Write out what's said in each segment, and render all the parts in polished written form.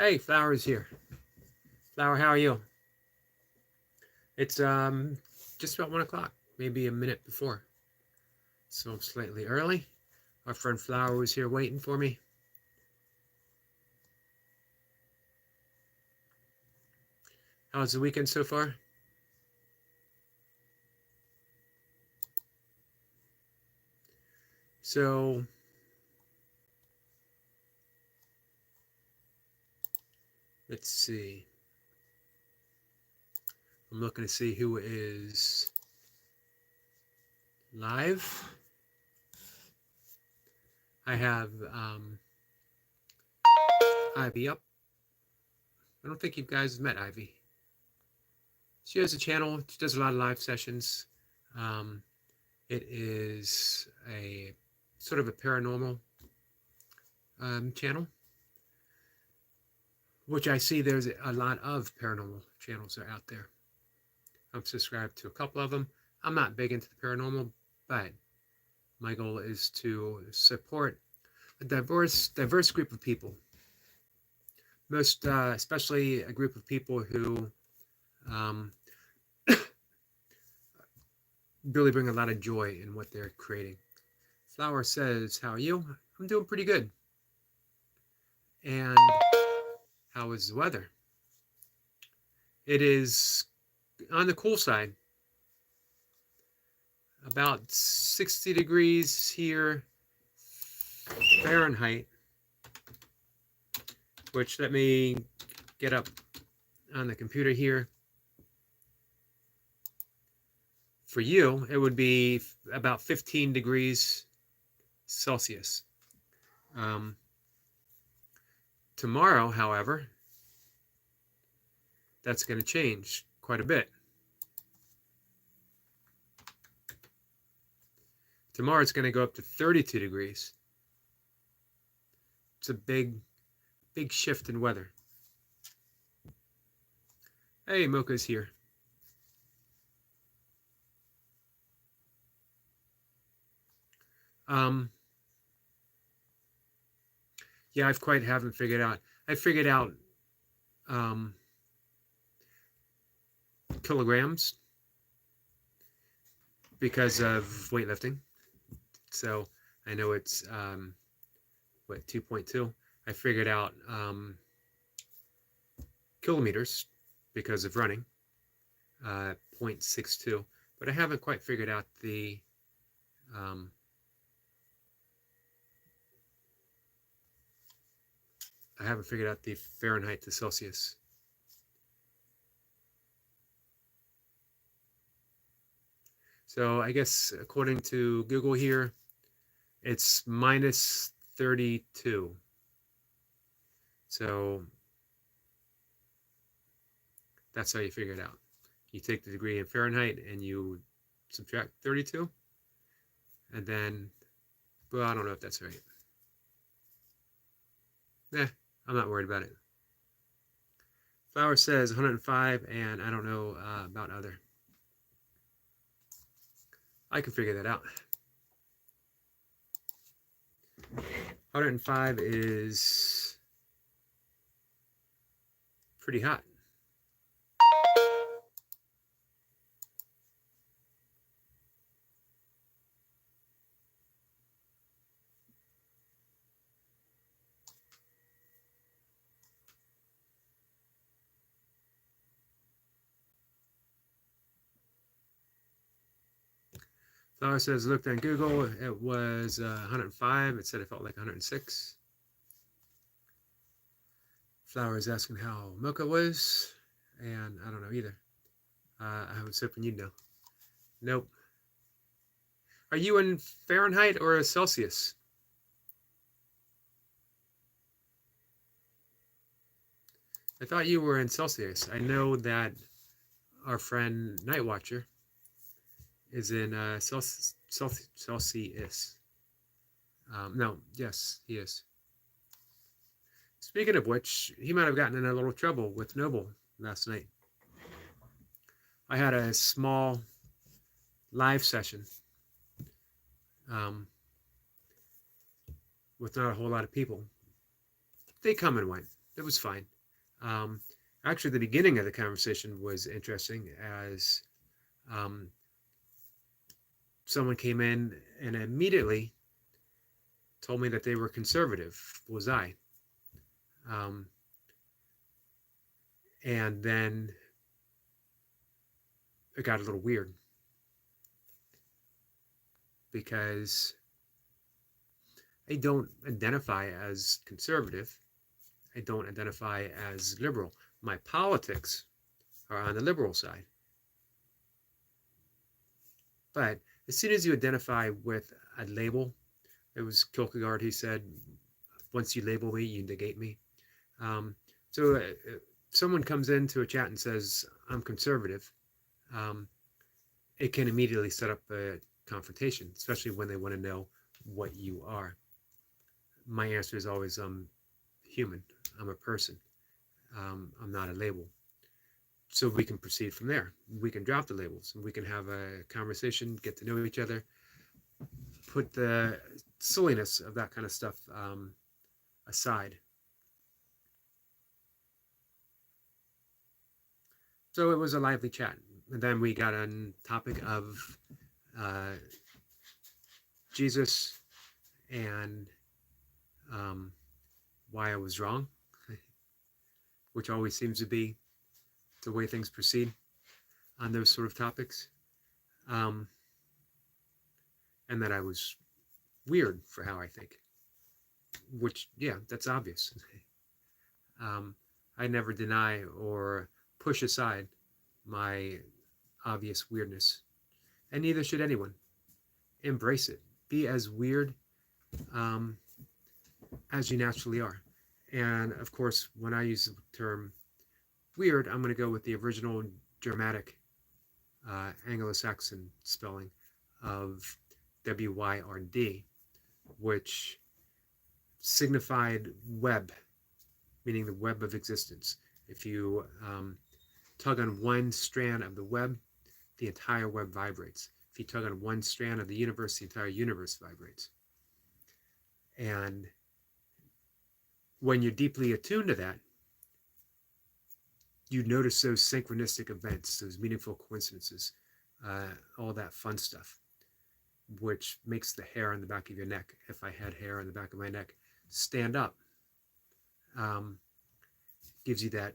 Hey, Flower's here. Flower, how are you? It's just about 1 o'clock, maybe a minute before. So I'm slightly early. Our friend Flower was here waiting for me. How's the weekend so far? So let's see. I'm looking to see who is live. I have Ivy up. I don't think you guys have met Ivy. She has a channel. She does a lot of live sessions. Um, it is a sort of a paranormal channel, which I see there's a lot of paranormal channels out there. I'm subscribed to a couple of them. I'm not big into the paranormal, but my goal is to support a diverse group of people. Most, especially a group of people who um, really bring a lot of joy in what they're creating. Flower says, "How are you?" I'm doing pretty good. And how is the weather? It is on the cool side. About 60 degrees here Fahrenheit, which let me get up on the computer here. For you, it would be about 15 degrees Celsius. Tomorrow, however, that's going to change quite a bit. Tomorrow it's going to go up to 32 degrees. It's a big shift in weather. Hey, Mocha's here. Yeah, I've quite haven't figured out. I figured out kilograms because of weightlifting. So I know it's what, 2.2. I figured out kilometers because of running, 0.62. But I haven't quite figured out the Fahrenheit to Celsius. So I guess according to Google here, it's minus 32. So that's how you figure it out. You take the degree in Fahrenheit and you subtract 32. And then, well, I don't know if that's right. I'm not worried about it. Flower says 105, and I don't know about other. I can figure that out. 105 is pretty hot. Flower says, looked on Google, it was 105. It said it felt like 106. Flower is asking how Mocha was, and I don't know either. I was hoping you'd know. Nope. Are you in Fahrenheit or Celsius? I thought you were in Celsius. I know that our friend Night Watcher is in Celsius. No, yes, he is. Speaking of which, he might have gotten in a little trouble with Noble last night. I had a small live session with not a whole lot of people. They come and went. It was fine. Um, Actually, the beginning of the conversation was interesting as um, someone came in and immediately told me that they were conservative. Was I? Um, and then it got a little weird because I don't identify as conservative. I don't identify as liberal. My politics are on the liberal side. But as soon as you identify with a label, it was Kierkegaard, he said, once you label me, you negate me. Um, so if someone comes into a chat and says, I'm conservative, um, it can immediately set up a confrontation, especially when they want to know what you are. My answer is always, I'm human. I'm a person. I'm not a label. So we can proceed from there. We can drop the labels. We can have a conversation, get to know each other, put the silliness of that kind of stuff aside. So it was a lively chat. And then we got on topic of uh, Jesus and um, why I was wrong, which always seems to be the way things proceed on those sort of topics. Um, and that I was weird for how I think, which, yeah, that's obvious. um, I never deny or push aside my obvious weirdness, and neither should anyone. Embrace it. Be as weird um, as you naturally are. And of course, when I use the term weird, I'm going to go with the original Germanic Anglo-Saxon spelling of WYRD, which signified web, meaning the web of existence. If you tug on one strand of the web, the entire web vibrates. If you tug on one strand of the universe, the entire universe vibrates. And when you're deeply attuned to that, you notice those synchronistic events, those meaningful coincidences, all that fun stuff, which makes the hair on the back of your neck, if I had hair on the back of my neck, stand up. Um, Gives you that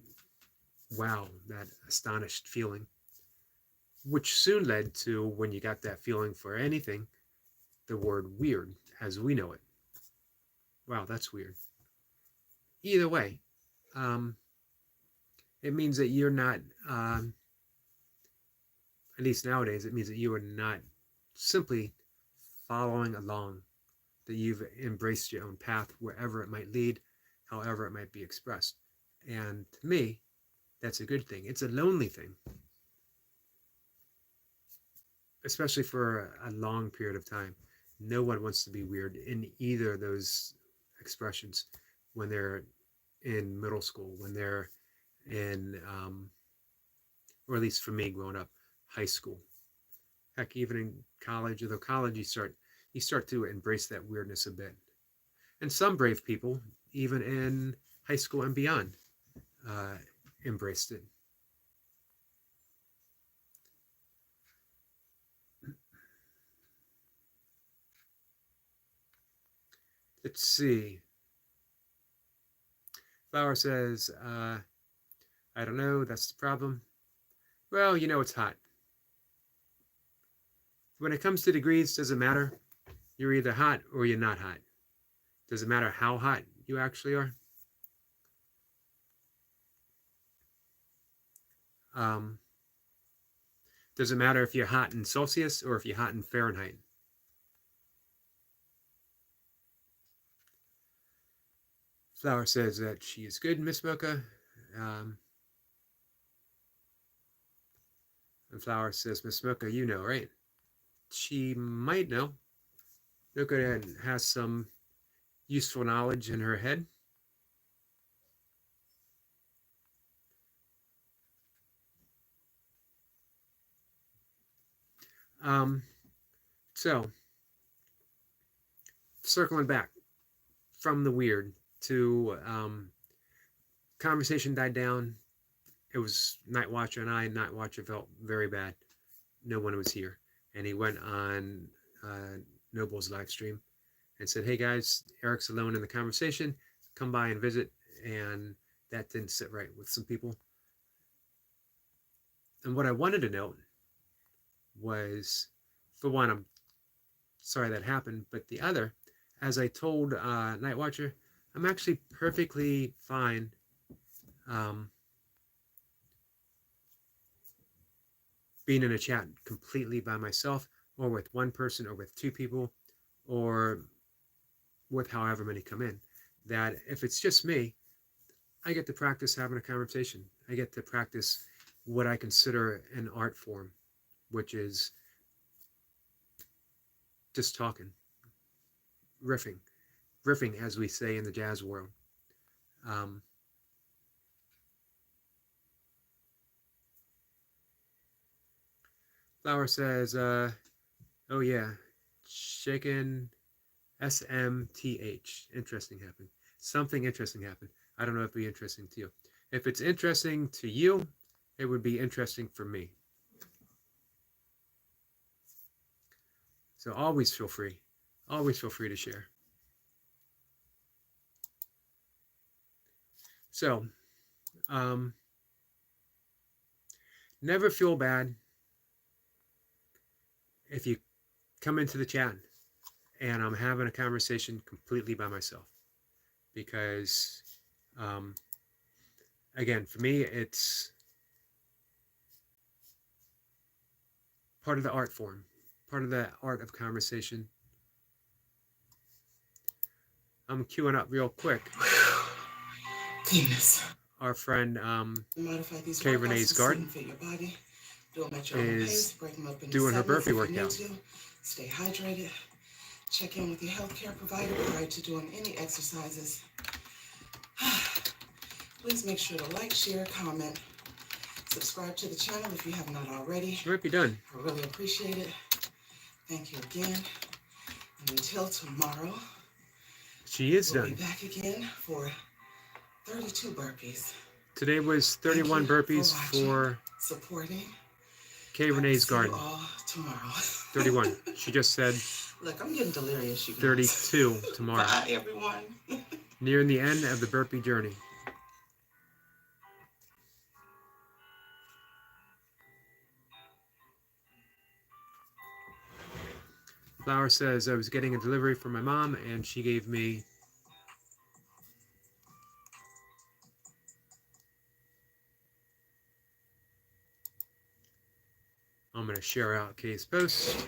wow, that astonished feeling, which soon led to, when you got that feeling for anything, the word weird as we know it. Wow, that's weird. Either way, um, it means that you're not, at least nowadays, it means that you are not simply following along, that you've embraced your own path wherever it might lead, however it might be expressed. And to me, that's a good thing. It's a lonely thing, especially for a long period of time. No one wants to be weird in either of those expressions when they're in middle school, when they're in, or at least for me growing up, high school. Heck, even in college, although college you start to embrace that weirdness a bit. And some brave people, even in high school and beyond, uh, embraced it. Let's see. Flower says, I don't know, that's the problem. Well, you know it's hot. When it comes to degrees, does it matter? You're either hot or you're not hot. Does it matter how hot you actually are? Um, does it matter if you're hot in Celsius or if you're hot in Fahrenheit? Flower says that she is good, Miss Mocha. Um, and Flower says, Miss Mocha, you know, right? She might know. Mocha has some useful knowledge in her head. Um, so, circling back from the weird to conversation died down. It was Night Watcher and I. Night Watcher felt very bad. No one was here. And he went on Noble's live stream and said, hey guys, Eric's alone in the conversation. Come by and visit. And that didn't sit right with some people. And what I wanted to note was, for one, I'm sorry that happened. But the other, as I told Night Watcher, I'm actually perfectly fine being in a chat completely by myself, or with one person, or with two people, or with however many come in. That if it's just me, I get to practice having a conversation. I get to practice what I consider an art form, which is just talking, riffing, as we say in the jazz world. Flower says, oh yeah, chicken SMTH. Interesting happened. Something interesting happened. I don't know if it'd be interesting to you. If it's interesting to you, it would be interesting for me. So always feel free. Always feel free to share. So, never feel bad if you come into the chat and I'm having a conversation completely by myself. Because, again, for me, it's part of the art form, part of the art of conversation. I'm queuing up real quick. Goodness. Our friend K. Renee's Garden is doing her burpee workout. Stay hydrated. Check in with your healthcare provider prior to doing any exercises. Please make sure to like, share, comment, subscribe to the channel if you have not already. She might be done. I really appreciate it. Thank you again. And until tomorrow, she is we'll done. Be back again for 32 burpees. Today was 31 burpees for supporting K. Renee's Garden. All tomorrow. 31. She just said. Look, I'm getting delirious. You guys. 32 tomorrow. Bye, everyone. Nearing the end of the burpee journey. Flower says, I was getting a delivery from my mom and she gave me I'm going to share out Kay's post.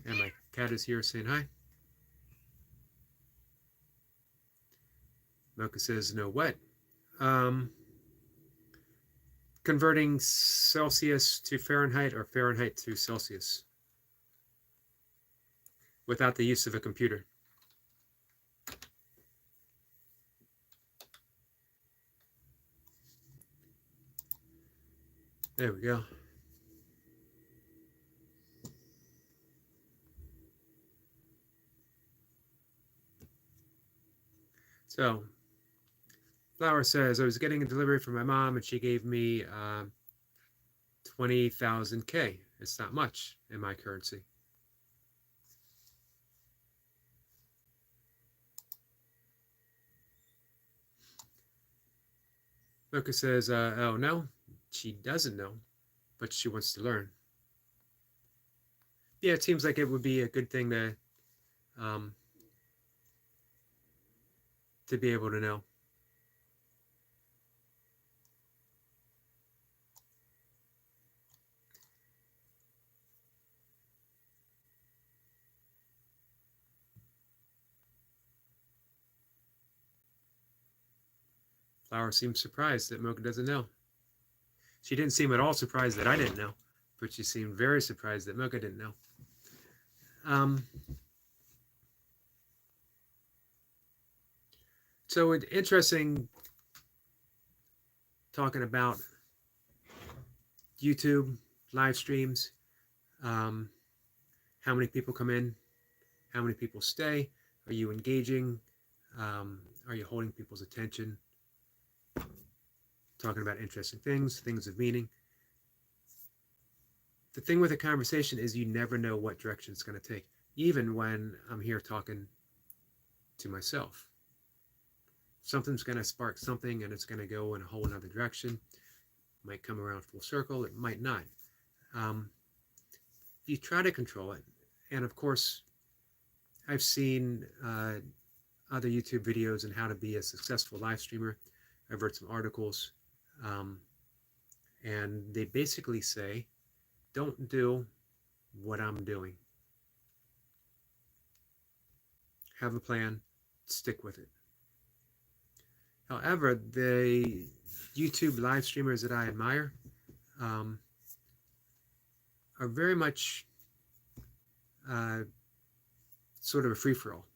And my cat is here saying hi. Mocha says, no what? Converting Celsius to Fahrenheit or Fahrenheit to Celsius without the use of a computer. There we go. So, Flower says, I was getting a delivery from my mom and she gave me 20,000 K. It's not much in my currency. Mocha says, oh no, she doesn't know, but she wants to learn. Yeah, it seems like it would be a good thing to be able to know. Flower seems surprised that Mocha doesn't know. She didn't seem at all surprised that I didn't know, but she seemed very surprised that Mocha didn't know. So it's interesting talking about YouTube live streams. How many people come in? How many people stay? Are you engaging? Are you holding people's attention? Talking about interesting things, things of meaning. The thing with a conversation is you never know what direction it's going to take, even when I'm here talking to myself. Something's going to spark something and it's going to go in a whole other direction. It might come around full circle, it might not. You try to control it. And of course, I've seen other YouTube videos on how to be a successful live streamer. I've read some articles, and they basically say, don't do what I'm doing. Have a plan, stick with it. However, the YouTube live streamers that I admire are very much sort of a free-for-all.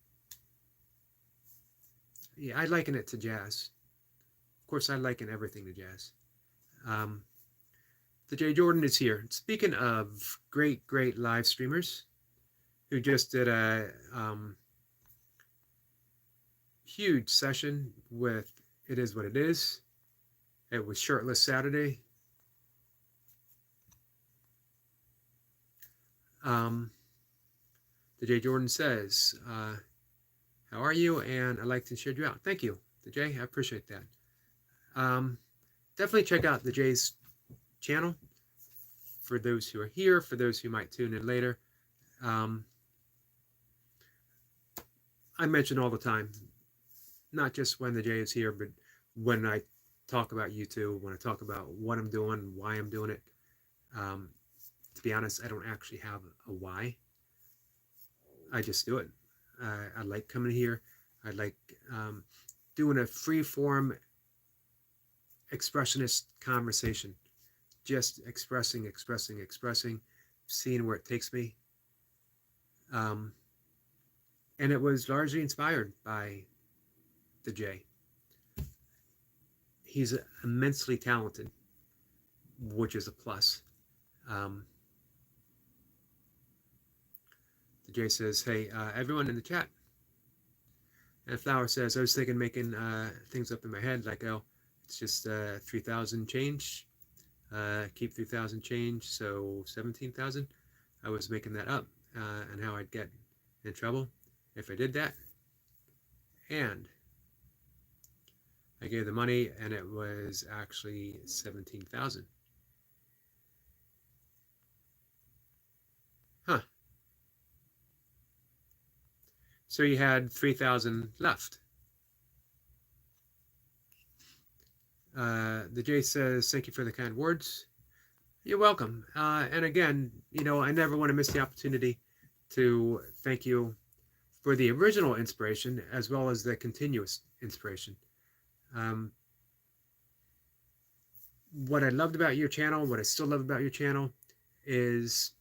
Yeah, I liken it to jazz. Of course, I liken everything to jazz. The Jay Jordan is here. Speaking of great live streamers who just did a huge session with It Is What It Is. It was Shirtless Saturday. The Jay Jordan says, how are you? And I liked and shared you out. Thank you, the Jay. I appreciate that. Definitely check out the Jay's channel for those who are here, for those who might tune in later. I mention all the time, not just when the Jay is here, but when I talk about YouTube, when I talk about what I'm doing, why I'm doing it. To be honest, I don't actually have a why. I just do it. I like coming here. I like doing a free-form expressionist conversation. Just expressing, seeing where it takes me. And it was largely inspired by the Jay. He's immensely talented, which is a plus. The Jay says, hey, everyone in the chat. And Flower says, I was thinking making things up in my head, like, oh, it's just 3,000 change. Keep 3,000 change, so 17,000. I was making that up and how I'd get in trouble if I did that. And I gave the money, and it was actually 17,000. Huh. So you had 3,000 left. The Jay says, thank you for the kind words. You're welcome. And again, you know, I never want to miss the opportunity to thank you for the original inspiration as well as the continuous inspiration. What I loved about your channel, what I still love about your channel, is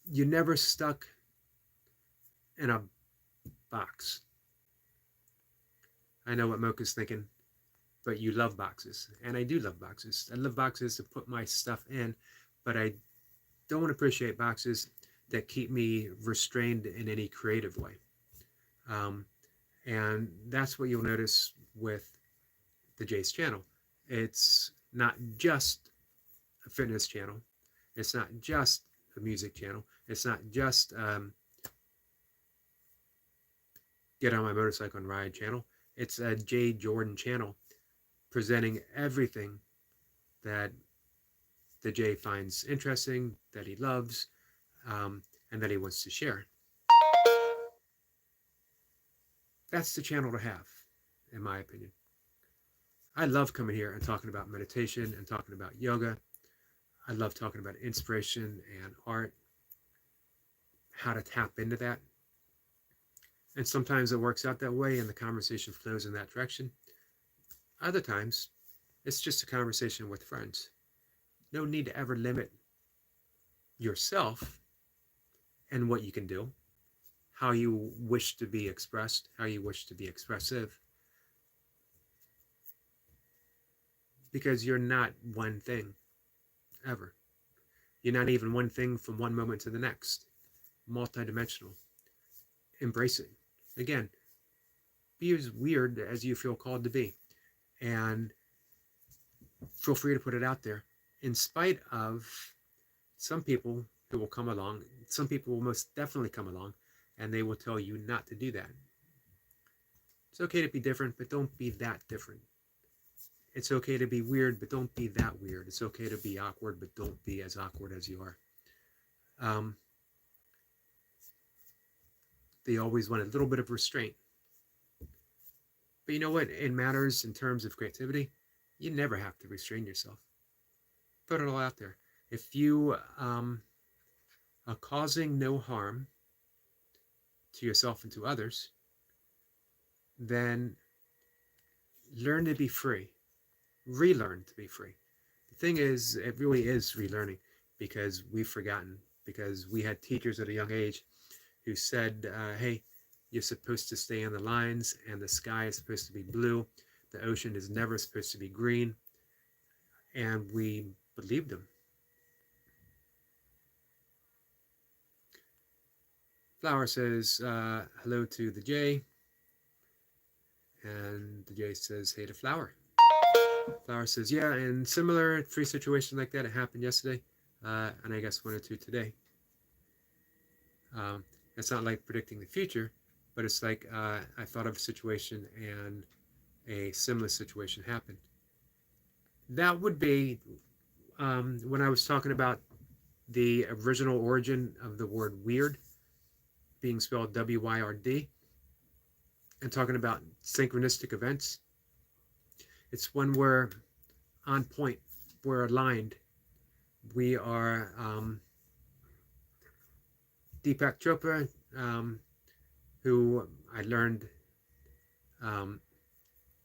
you never stuck in a box. I know what Mocha's thinking, but you love boxes, and I do love boxes. I love boxes to put my stuff in, but I don't appreciate boxes that keep me restrained in any creative way. And that's what you'll notice with the Jay's channel. It's not just a fitness channel. It's not just a music channel. It's not just get on my motorcycle and ride channel. It's a Jay Jordan channel presenting everything that the Jay finds interesting, that he loves, and that he wants to share. That's the channel to have, in my opinion. I love coming here and talking about meditation and talking about yoga. I love talking about inspiration and art, how to tap into that. And sometimes it works out that way and the conversation flows in that direction. Other times, it's just a conversation with friends. No need to ever limit yourself and what you can do, how you wish to be expressed, how you wish to be expressive. Because you're not one thing, ever. You're not even one thing from one moment to the next. Multidimensional. Embrace it. Again, be as weird as you feel called to be. And feel free to put it out there. In spite of some people who will come along, some people will most definitely come along, and they will tell you not to do that. It's okay to be different, but don't be that different. It's okay to be weird, but don't be that weird. It's okay to be awkward, but don't be as awkward as you are. They always want a little bit of restraint. But you know what? It matters in terms of creativity. You never have to restrain yourself. Put it all out there. If you are causing no harm to yourself and to others, then learn to be free. Relearn to be free. The thing is, it really is relearning, because we've forgotten, because we had teachers at a young age who said, hey, you're supposed to stay on the lines, and the sky is supposed to be blue. The ocean is never supposed to be green. And we believed them. Flower says, hello to the J. And the J says, hey to Flower. Flower says, yeah, and similar free situation like that, it happened yesterday, and I guess one or two today. It's not like predicting the future, but it's like I thought of a situation and a similar situation happened. That would be when I was talking about the original origin of the word weird being spelled W-Y-R-D, and talking about synchronistic events. It's when we're on point, we're aligned. We are Deepak Chopra, who I learned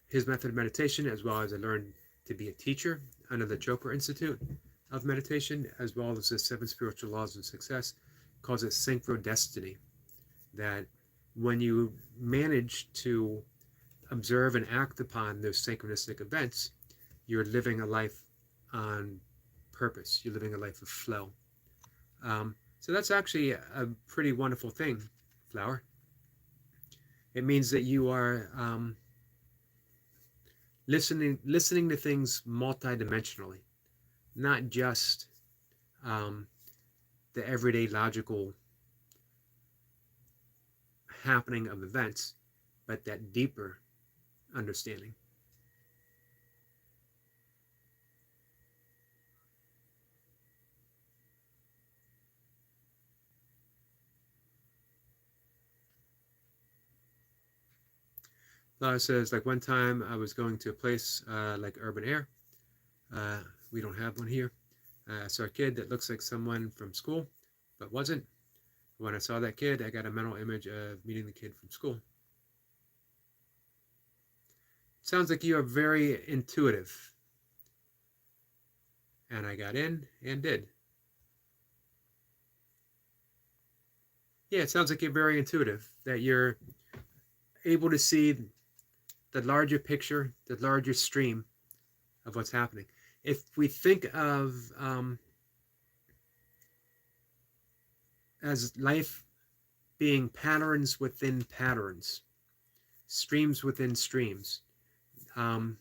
his method of meditation, as well as I learned to be a teacher under the Chopra Institute of Meditation, as well as the 7 Spiritual Laws of Success, calls it synchrodestiny. That when you manage to observe and act upon those synchronistic events, you're living a life on purpose. You're living a life of flow. So that's actually a pretty wonderful thing, Flower. It means that you are listening to things multidimensionally, not just the everyday logical happening of events, but that deeper understanding. Lara says, like one time I was going to a place like Urban Air. We don't have one here. I saw a kid that looks like someone from school, but wasn't. When I saw that kid, I got a mental image of meeting the kid from school. Sounds like you are very intuitive. And I got in and did. Yeah, it sounds like you're very intuitive, that you're able to see the larger picture, the larger stream of what's happening. If we think of as life being patterns within patterns, streams within streams, and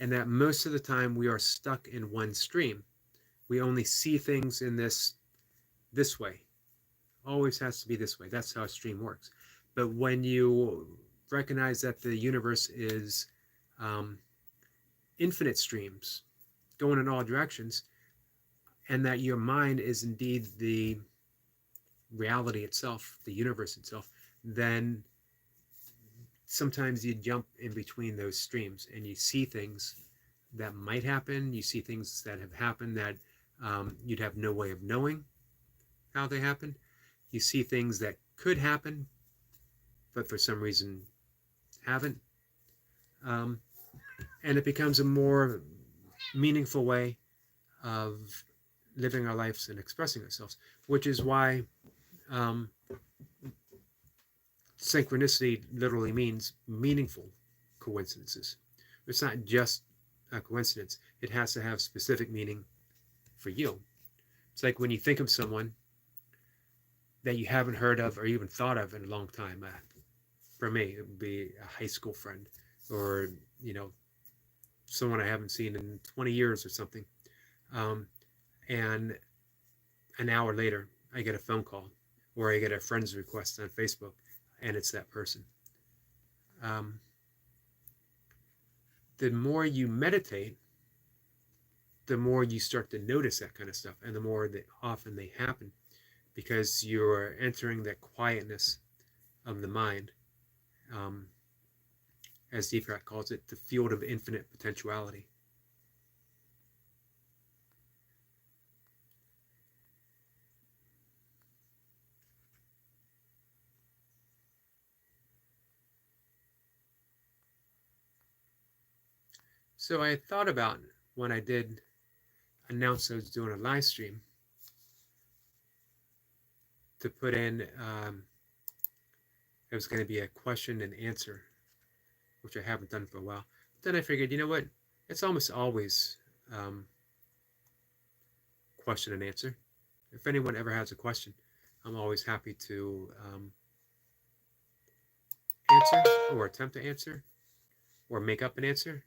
that most of the time we are stuck in one stream. We only see things in this way. Always has to be this way. That's how a stream works. But when you recognize that the universe is infinite streams going in all directions, and that your mind is indeed the reality itself, the universe itself, then sometimes you jump in between those streams and you see things that might happen. You see things that have happened that you'd have no way of knowing how they happened. You see things that could happen, but for some reason haven't. And it becomes a more meaningful way of living our lives and expressing ourselves, which is why synchronicity literally means meaningful coincidences. It's not just a coincidence. It has to have specific meaning for you. It's like when you think of someone that you haven't heard of or even thought of in a long time. For me, it would be a high school friend, or someone I haven't seen in 20 years or something. Um, and an hour later, I get a phone call, or I get a friend's request on Facebook, and it's that person. Um, the more you meditate, the more you start to notice that kind of stuff, and the more that often they happen, because you're entering that quietness of the mind, um, as Deepak calls it, the field of infinite potentiality. So I thought about, when I did announce I was doing a live stream, to put in, it was going to be a question and answer, which I haven't done for a while. But then I figured, you know what? It's almost always question and answer. If anyone ever has a question, I'm always happy to answer, or attempt to answer, or make up an answer.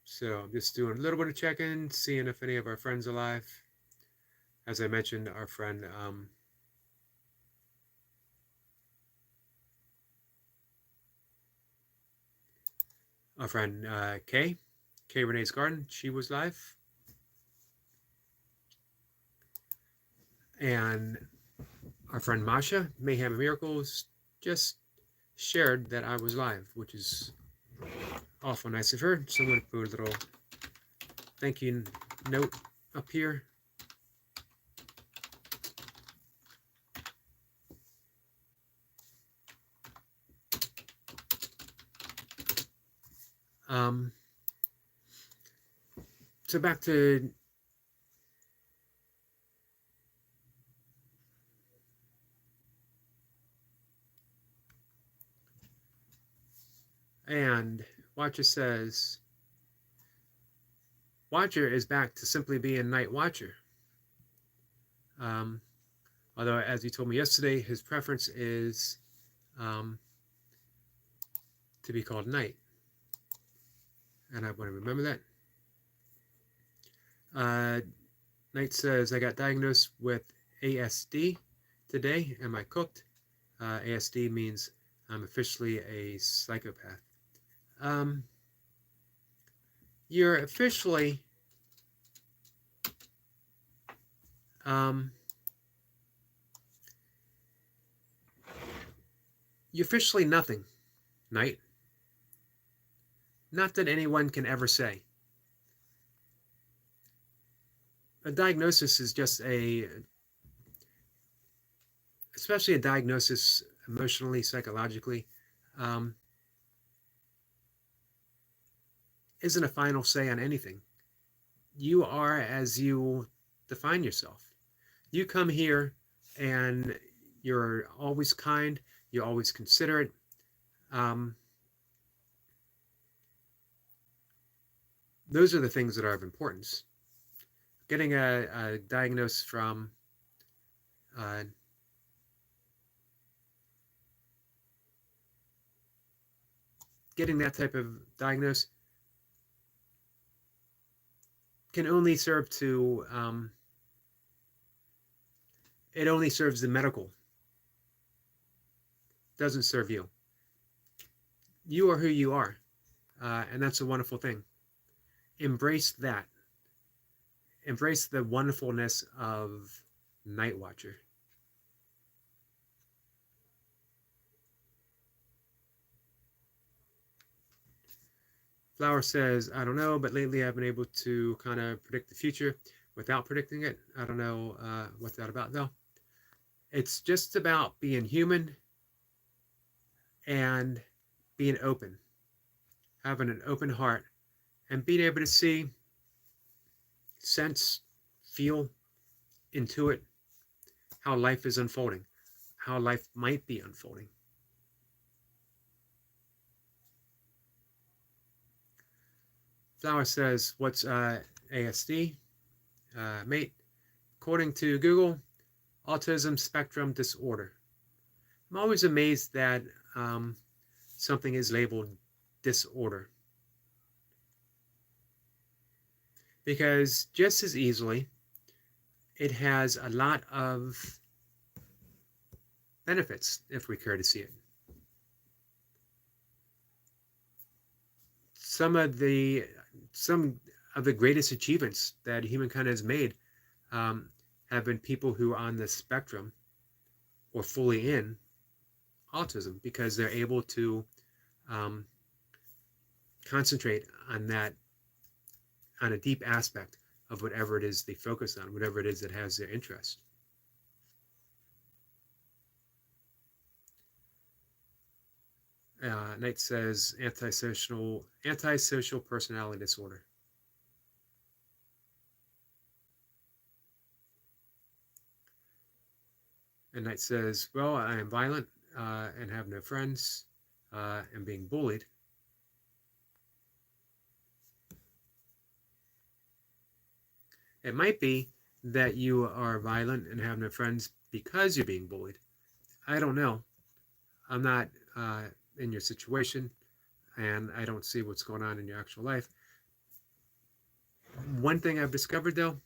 So I'm just doing a little bit of check-in, seeing if any of our friends are alive. As I mentioned, our friend Kay Renee's Garden, she was live. And our friend Masha, Mayhem and Miracles, just shared that I was live, which is awful nice of her. So I'm going to put a little thank you note up here. So back to and Watcher says, Watcher is back to simply being Night Watcher. Although, as he told me yesterday, his preference is to be called Night. And I want to remember that. Knight says, I got diagnosed with ASD today. Am I cooked? ASD means I'm officially a psychopath. You're officially nothing, Knight. Not that anyone can ever say. A diagnosis is just especially a diagnosis emotionally, psychologically, isn't a final say on anything. You are as you define yourself. You come here and you're always kind, you're always considerate. Those are the things that are of importance. Getting a diagnosis from getting that type of diagnosis can only serve to it only serves the medical. Doesn't serve you. You are who you are, and that's a wonderful thing. Embrace that. Embrace the wonderfulness of Night Watcher. Flower says, I don't know, but lately I've been able to kind of predict the future without predicting it. I don't know what's that about, though. It's just about being human and being open, having an open heart, and being able to see, sense, feel, intuit how life is unfolding, how life might be unfolding. Flower says, what's ASD? Mate, according to Google, autism spectrum disorder. I'm always amazed that something is labeled disorder, because just as easily it has a lot of benefits if we care to see it. Some of the greatest achievements that humankind has made have been people who are on the spectrum or fully in autism, because they're able to concentrate on a deep aspect of whatever it is they focus on, whatever it is that has their interest. Knight says antisocial personality disorder. And Knight says, well, I am violent and have no friends and being bullied. It might be that you are violent and have no friends because you're being bullied. I don't know. I'm not in your situation, and I don't see what's going on in your actual life. One thing I've discovered, though,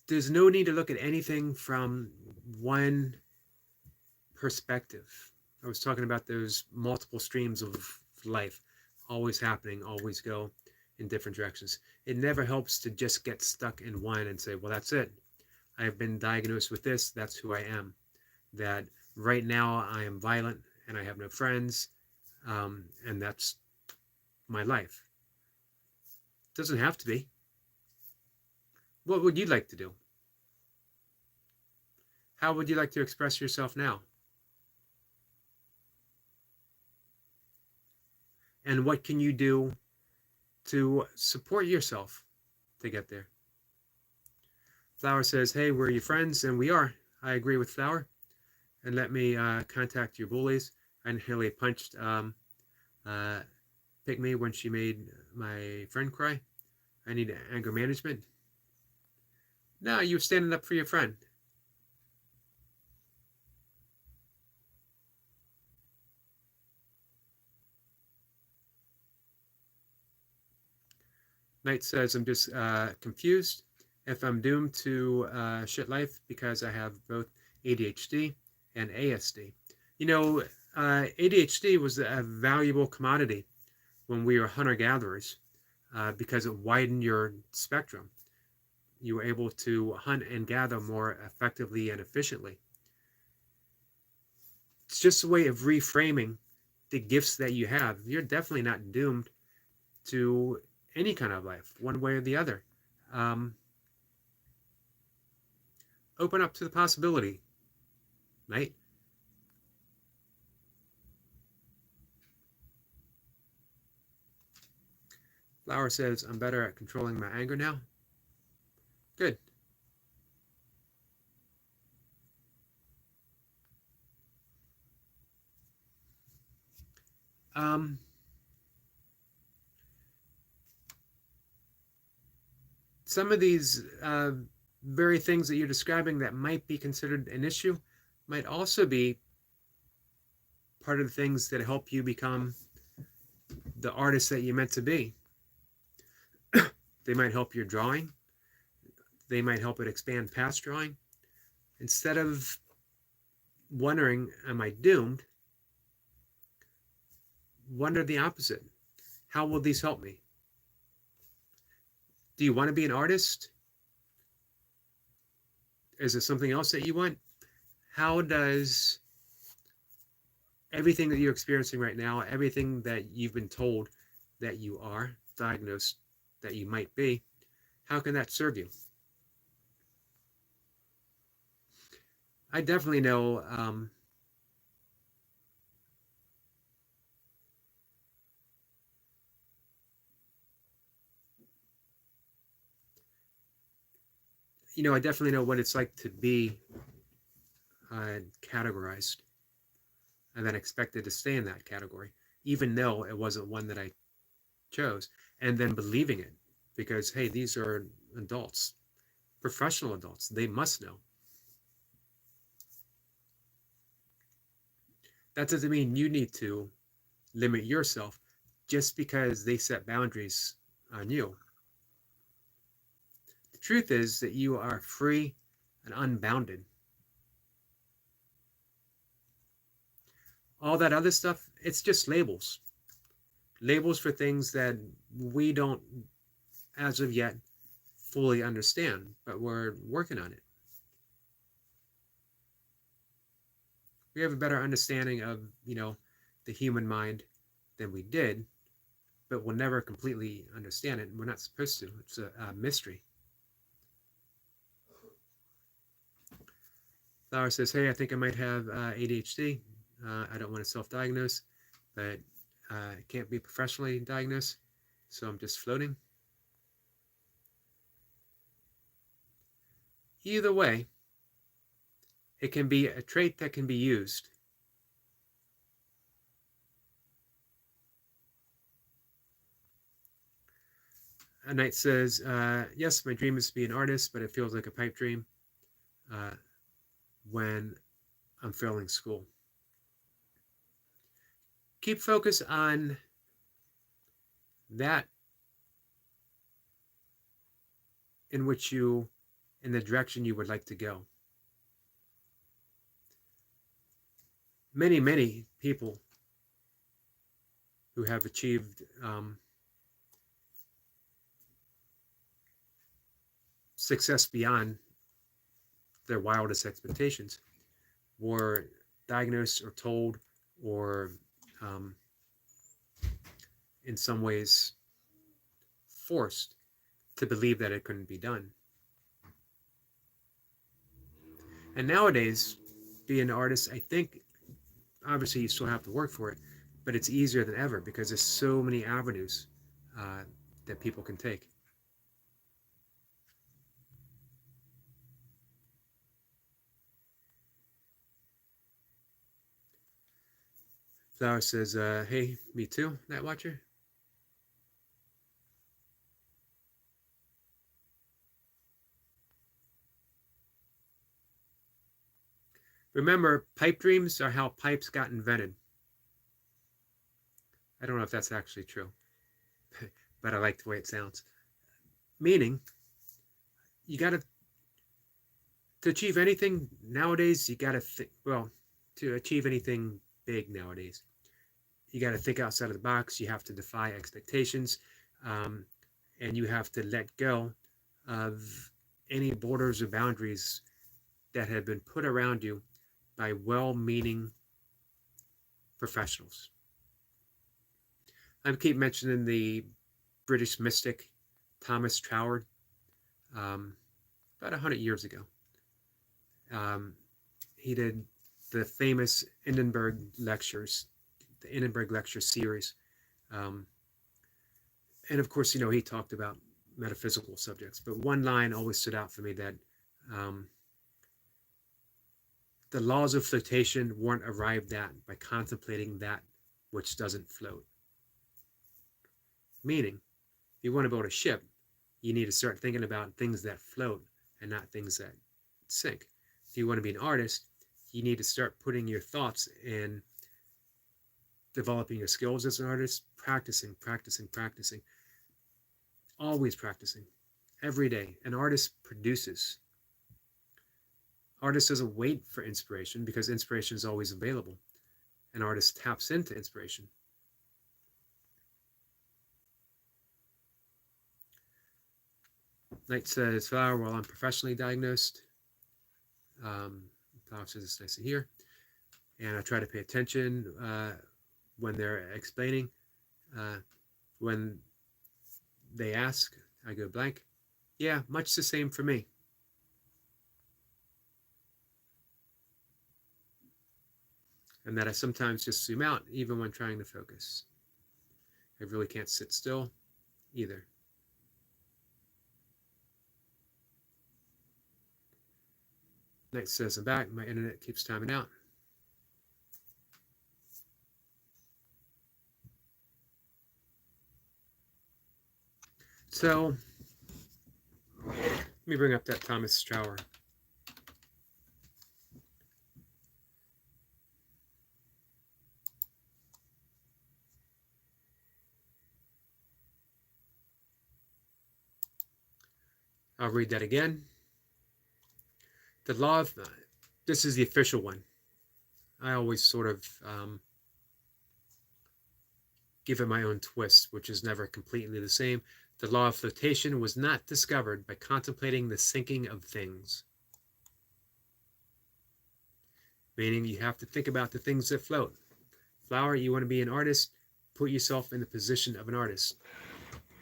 there's no need to look at anything from one perspective. I was talking about those multiple streams of life, always happening, always go in different directions. It never helps to just get stuck in one and say, well, that's it. I've been diagnosed with this. That's who I am. That right now I am violent and I have no friends, and that's my life. It doesn't have to be. What would you like to do? How would you like to express yourself now? And what can you do to support yourself to get there? Flower says, hey, we're your friends, and we are. I agree with Flower. And let me contact your bullies. I nearly punched Pygmy when she made my friend cry. I need anger management. No, you're standing up for your friend. Knight says, I'm just confused if I'm doomed to shit life because I have both ADHD and ASD. You know, ADHD was a valuable commodity when we were hunter-gatherers because it widened your spectrum. You were able to hunt and gather more effectively and efficiently. It's just a way of reframing the gifts that you have. You're definitely not doomed to any kind of life, one way or the other. Open up to the possibility, right? Flower says, I'm better at controlling my anger now. Good. Some of these very things that you're describing that might be considered an issue might also be part of the things that help you become the artist that you're meant to be. They might help your drawing. They might help it expand past drawing. Instead of wondering, am I doomed? Wonder the opposite. How will these help me? Do you want to be an artist? Is it something else that you want? How does everything that you're experiencing right now, everything that you've been told that you are, diagnosed that you might be, how can that serve you? I definitely know I definitely know what it's like to be categorized and then expected to stay in that category, even though it wasn't one that I chose, and then believing it because, hey, these are adults, professional adults. They must know. That doesn't mean you need to limit yourself just because they set boundaries on you. The truth is that you are free and unbounded. All that other stuff, it's just labels. Labels for things that we don't, as of yet, fully understand, but we're working on it. We have a better understanding of, the human mind than we did, but we'll never completely understand it, and we're not supposed to. It's a mystery. Flower says, hey, I think I might have ADHD. I don't want to self-diagnose, but it can't be professionally diagnosed, so I'm just floating. Either way, it can be a trait that can be used. A Knight says, yes, my dream is to be an artist, but it feels like a pipe dream when I'm failing school. Keep focus on that in the direction you would like to go. Many, many people who have achieved success beyond their wildest expectations were diagnosed or told or in some ways forced to believe that it couldn't be done. And nowadays, being an artist, I think, obviously you still have to work for it, but it's easier than ever because there's so many avenues that people can take. Flower says, hey, me too, Night Watcher. Remember, pipe dreams are how pipes got invented. I don't know if that's actually true, but I like the way it sounds. Meaning, you got to achieve anything nowadays, you got to think, well, to achieve anything big nowadays, you got to think outside of the box. You have to defy expectations, and you have to let go of any borders or boundaries that have been put around you by well-meaning professionals. I keep mentioning the British mystic Thomas Troward, about 100 years ago. He did the famous Edinburgh lectures, the Edinburgh lecture series. And of course, he talked about metaphysical subjects, but one line always stood out for me that the laws of flotation weren't arrived at by contemplating that which doesn't float. Meaning, if you want to build a ship, you need to start thinking about things that float and not things that sink. If you want to be an artist, you need to start putting your thoughts in developing your skills as an artist, practicing, always practicing, every day. An artist produces. Artist doesn't wait for inspiration because inspiration is always available. An artist taps into inspiration. Knight says, Flower, well, I'm professionally diagnosed. Flower says it's nice to hear. And I try to pay attention when they're explaining. When they ask, I go blank. Yeah, much the same for me. And that I sometimes just zoom out even when trying to focus. I really can't sit still either. Knight says, I'm back. My internet keeps timing out. So let me bring up that Thomas Trauer. I'll read that again. The law of, this is the official one. I always sort of give it my own twist, which is never completely the same. The law of flotation was not discovered by contemplating the sinking of things. Meaning you have to think about the things that float. Flower, you want to be an artist, put yourself in the position of an artist.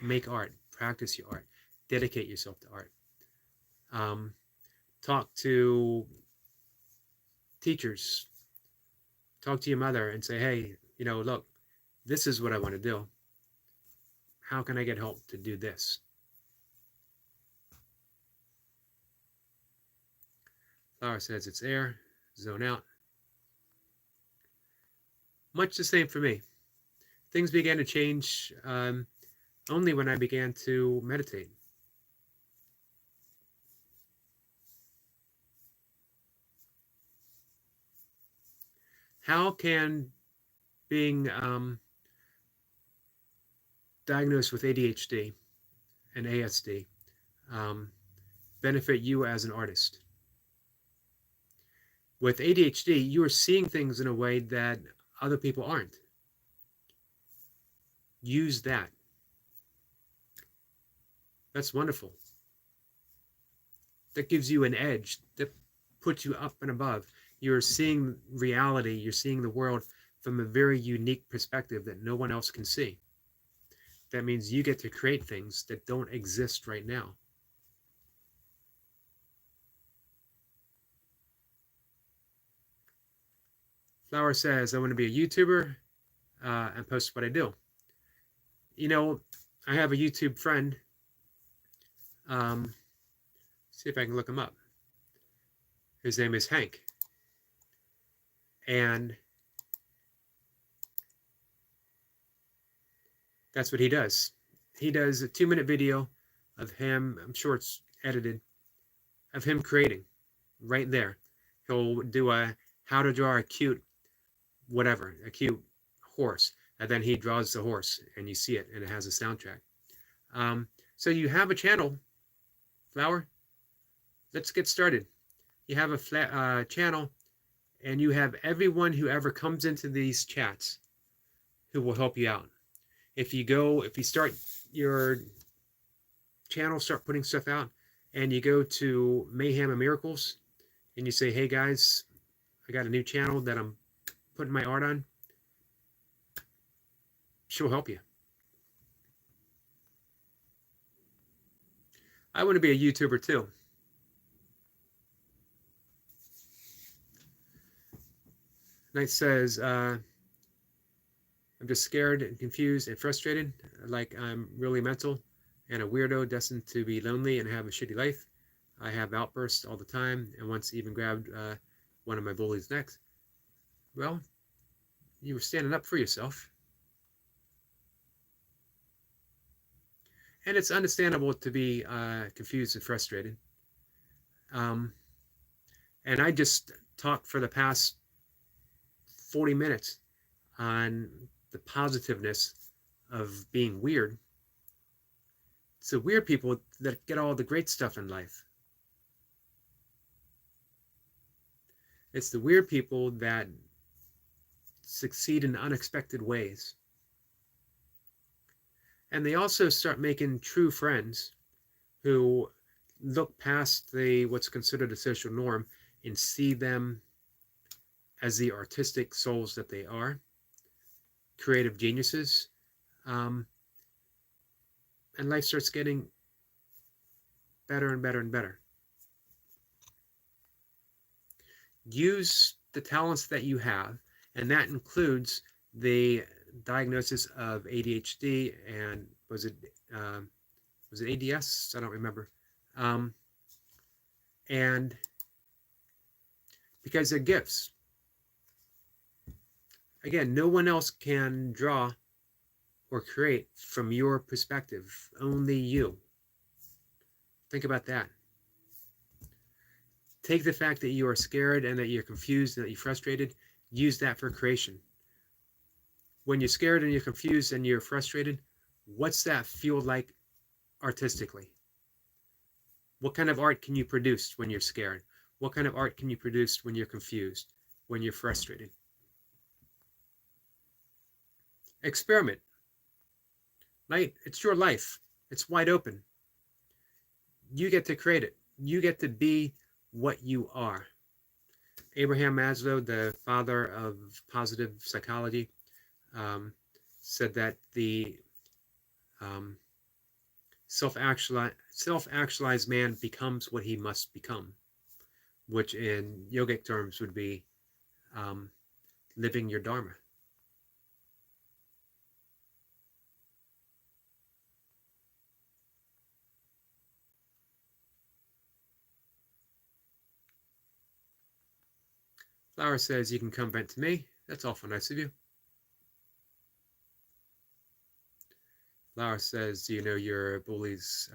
Make art, practice your art, dedicate yourself to art. Talk to teachers, talk to your mother and say, hey, look, this is what I want to do. How can I get help to do this? Flower says it's air, zone out. Much the same for me. Things began to change only when I began to meditate. How can being diagnosed with ADHD and ASD benefit you as an artist? With ADHD, you are seeing things in a way that other people aren't. Use that. That's wonderful. That gives you an edge. That puts you up and above. You're seeing reality. You're seeing the world from a very unique perspective that no one else can see. That means you get to create things that don't exist right now. Flower says, I want to be a YouTuber and post what I do. I have a YouTube friend. See if I can look him up. His name is Hank. And that's what he does. He does a 2-minute video of him, I'm sure it's edited, of him creating right there. He'll do a how to draw a cute whatever, a cute horse. And then he draws the horse and you see it and it has a soundtrack. So you have a channel, Flower. Let's get started. You have a channel and you have everyone who ever comes into these chats who will help you out. If you start your channel, start putting stuff out, and you go to Mayhem and Miracles, and you say, hey guys, I got a new channel that I'm putting my art on, she'll help you. I want to be a YouTuber too. Knight says, I'm just scared and confused and frustrated, like I'm really mental and a weirdo destined to be lonely and have a shitty life. I have outbursts all the time and once even grabbed one of my bullies' necks. Well, you were standing up for yourself. And it's understandable to be confused and frustrated. And I just talked for the past 40 minutes on the positiveness of being weird. It's the weird people that get all the great stuff in life. It's the weird people that succeed in unexpected ways. And they also start making true friends who look past what's considered a social norm and see them as the artistic souls that they are, creative geniuses, and life starts getting better and better and better. Use the talents that you have, and that includes the diagnosis of ADHD and was it ADS? I don't remember. And because they're gifts. Again, no one else can draw or create from your perspective, only you. Think about that. Take the fact that you are scared and that you're confused and that you're frustrated, use that for creation. When you're scared and you're confused and you're frustrated, what's that feel like artistically? What kind of art can you produce when you're scared? What kind of art can you produce when you're confused, when you're frustrated? Experiment. Right? It's your life. It's wide open. You get to create it. You get to be what you are. Abraham Maslow, the father of positive psychology, said that the self-actualized man becomes what he must become, which in yogic terms would be living your dharma. Flower says you can come vent to me. That's awful nice of you. Flower says, do you know your bully's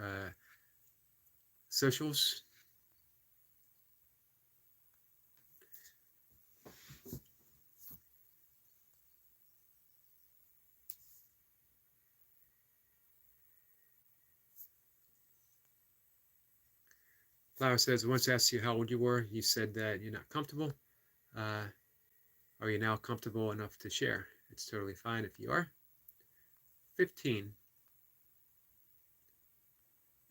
socials? Flower says, I once asked you how old you were. You said that you're not comfortable. Are you now comfortable enough to share? It's totally fine if you are. 15.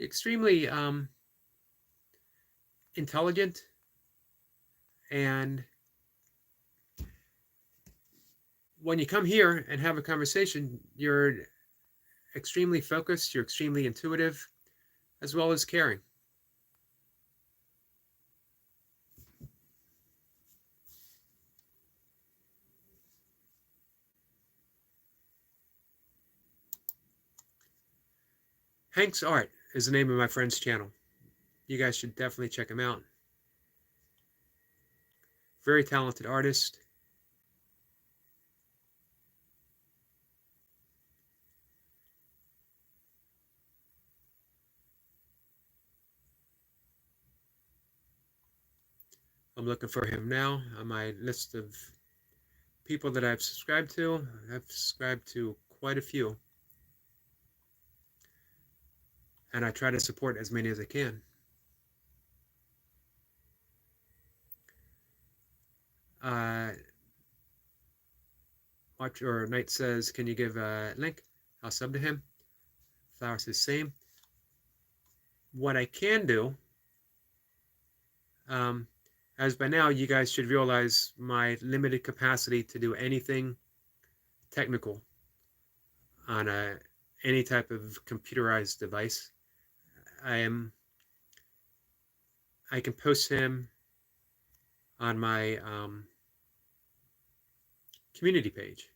Extremely intelligent, and when you come here and have a conversation, you're extremely focused, you're extremely intuitive, as well as caring. Hank's Art is the name of my friend's channel. You guys should definitely check him out. Very talented artist. I'm looking for him now on my list of people that I've subscribed to. I've subscribed to quite a few. And I try to support as many as I can. Watch or Knight says, can you give a link? I'll sub to him. Flower says same. What I can do, as by now you guys should realize my limited capacity to do anything technical on any type of computerized device. I can post him on my community page.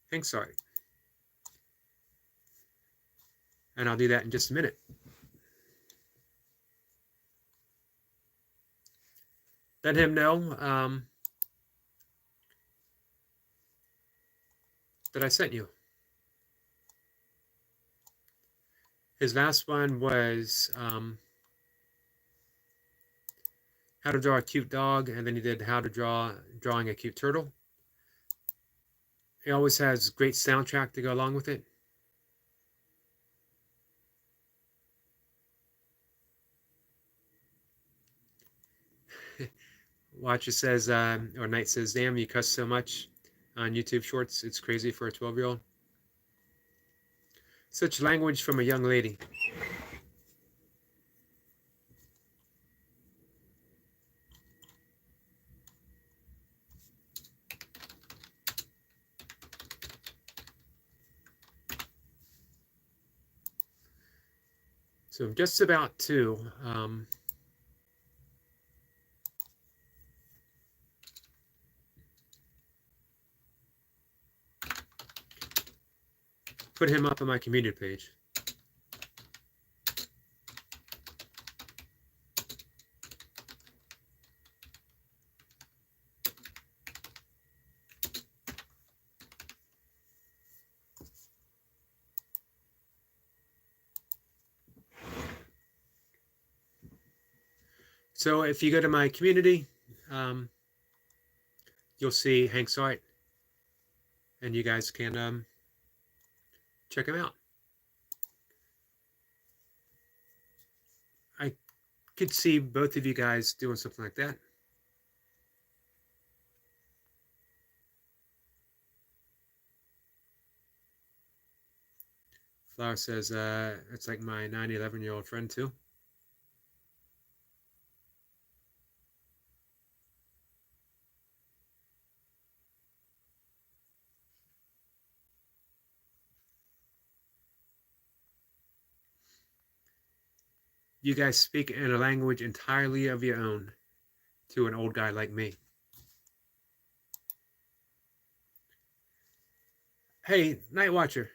Thanks, sorry. And I'll do that in just a minute. Let him know that I sent you. His last one was how to draw a cute dog, and then he did how to drawing a cute turtle. He always has great soundtrack to go along with it. Watcher says, or Knight says, damn, you cuss so much on YouTube Shorts. It's crazy for a 12-year-old. Such language from a young lady. So I'm just about to put him up on my community page. So if you go to my community, you'll see Hank's art, and you guys can check him out. I could see both of you guys doing something like that. Flower says, it's like my 11-year-old friend too. You guys speak in a language entirely of your own to an old guy like me. Hey, Night Watcher.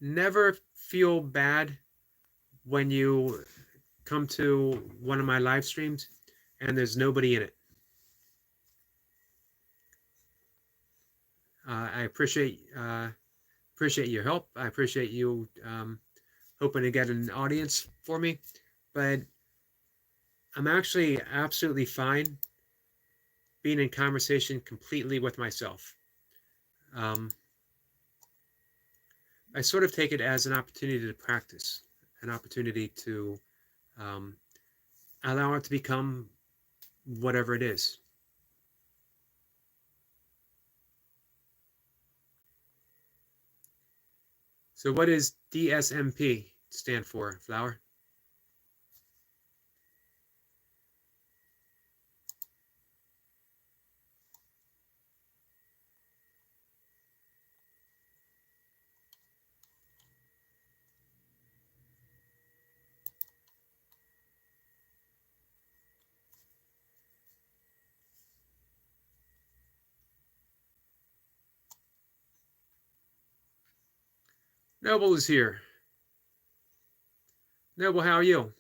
Never feel bad when you come to one of my live streams and there's nobody in it. I appreciate your help. I appreciate you hoping to get an audience for me, but I'm actually absolutely fine being in conversation completely with myself. I sort of take it as an opportunity to practice, an opportunity to allow it to become whatever it is. So what does DSMP stand for, Flower? Noble is here. Noble, how are you?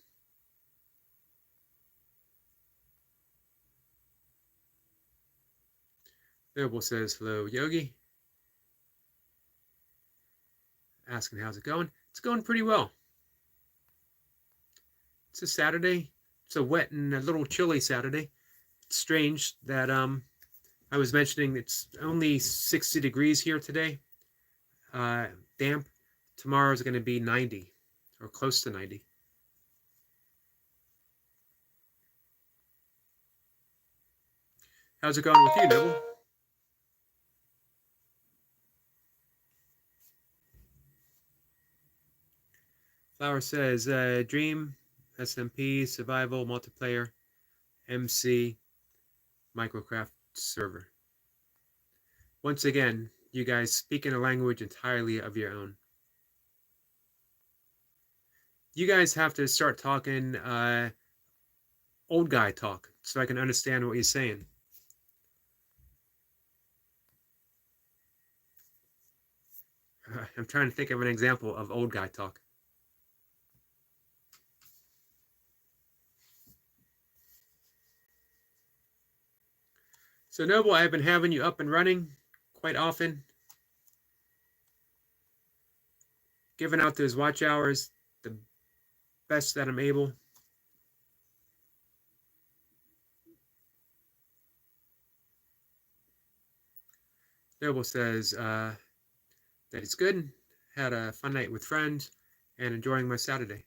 Noble says, hello, Yogi. Asking how's it going. It's going pretty well. It's a Saturday. It's a wet and a little chilly Saturday. It's strange that I was mentioning it's only 60 degrees here today. Damp. Tomorrow is going to be 90 or close to 90. How's it going with you, Noble? Flower says, Dream, SMP, Survival, Multiplayer, MC, Microcraft Server. Once again, you guys speak in a language entirely of your own. You guys have to start talking old guy talk so I can understand what you're saying. I'm trying to think of an example of old guy talk. So Noble, I've been having you up and running quite often, giving out those watch hours the best that I'm able. Noble says that it's good, had a fun night with friends, and enjoying my Saturday.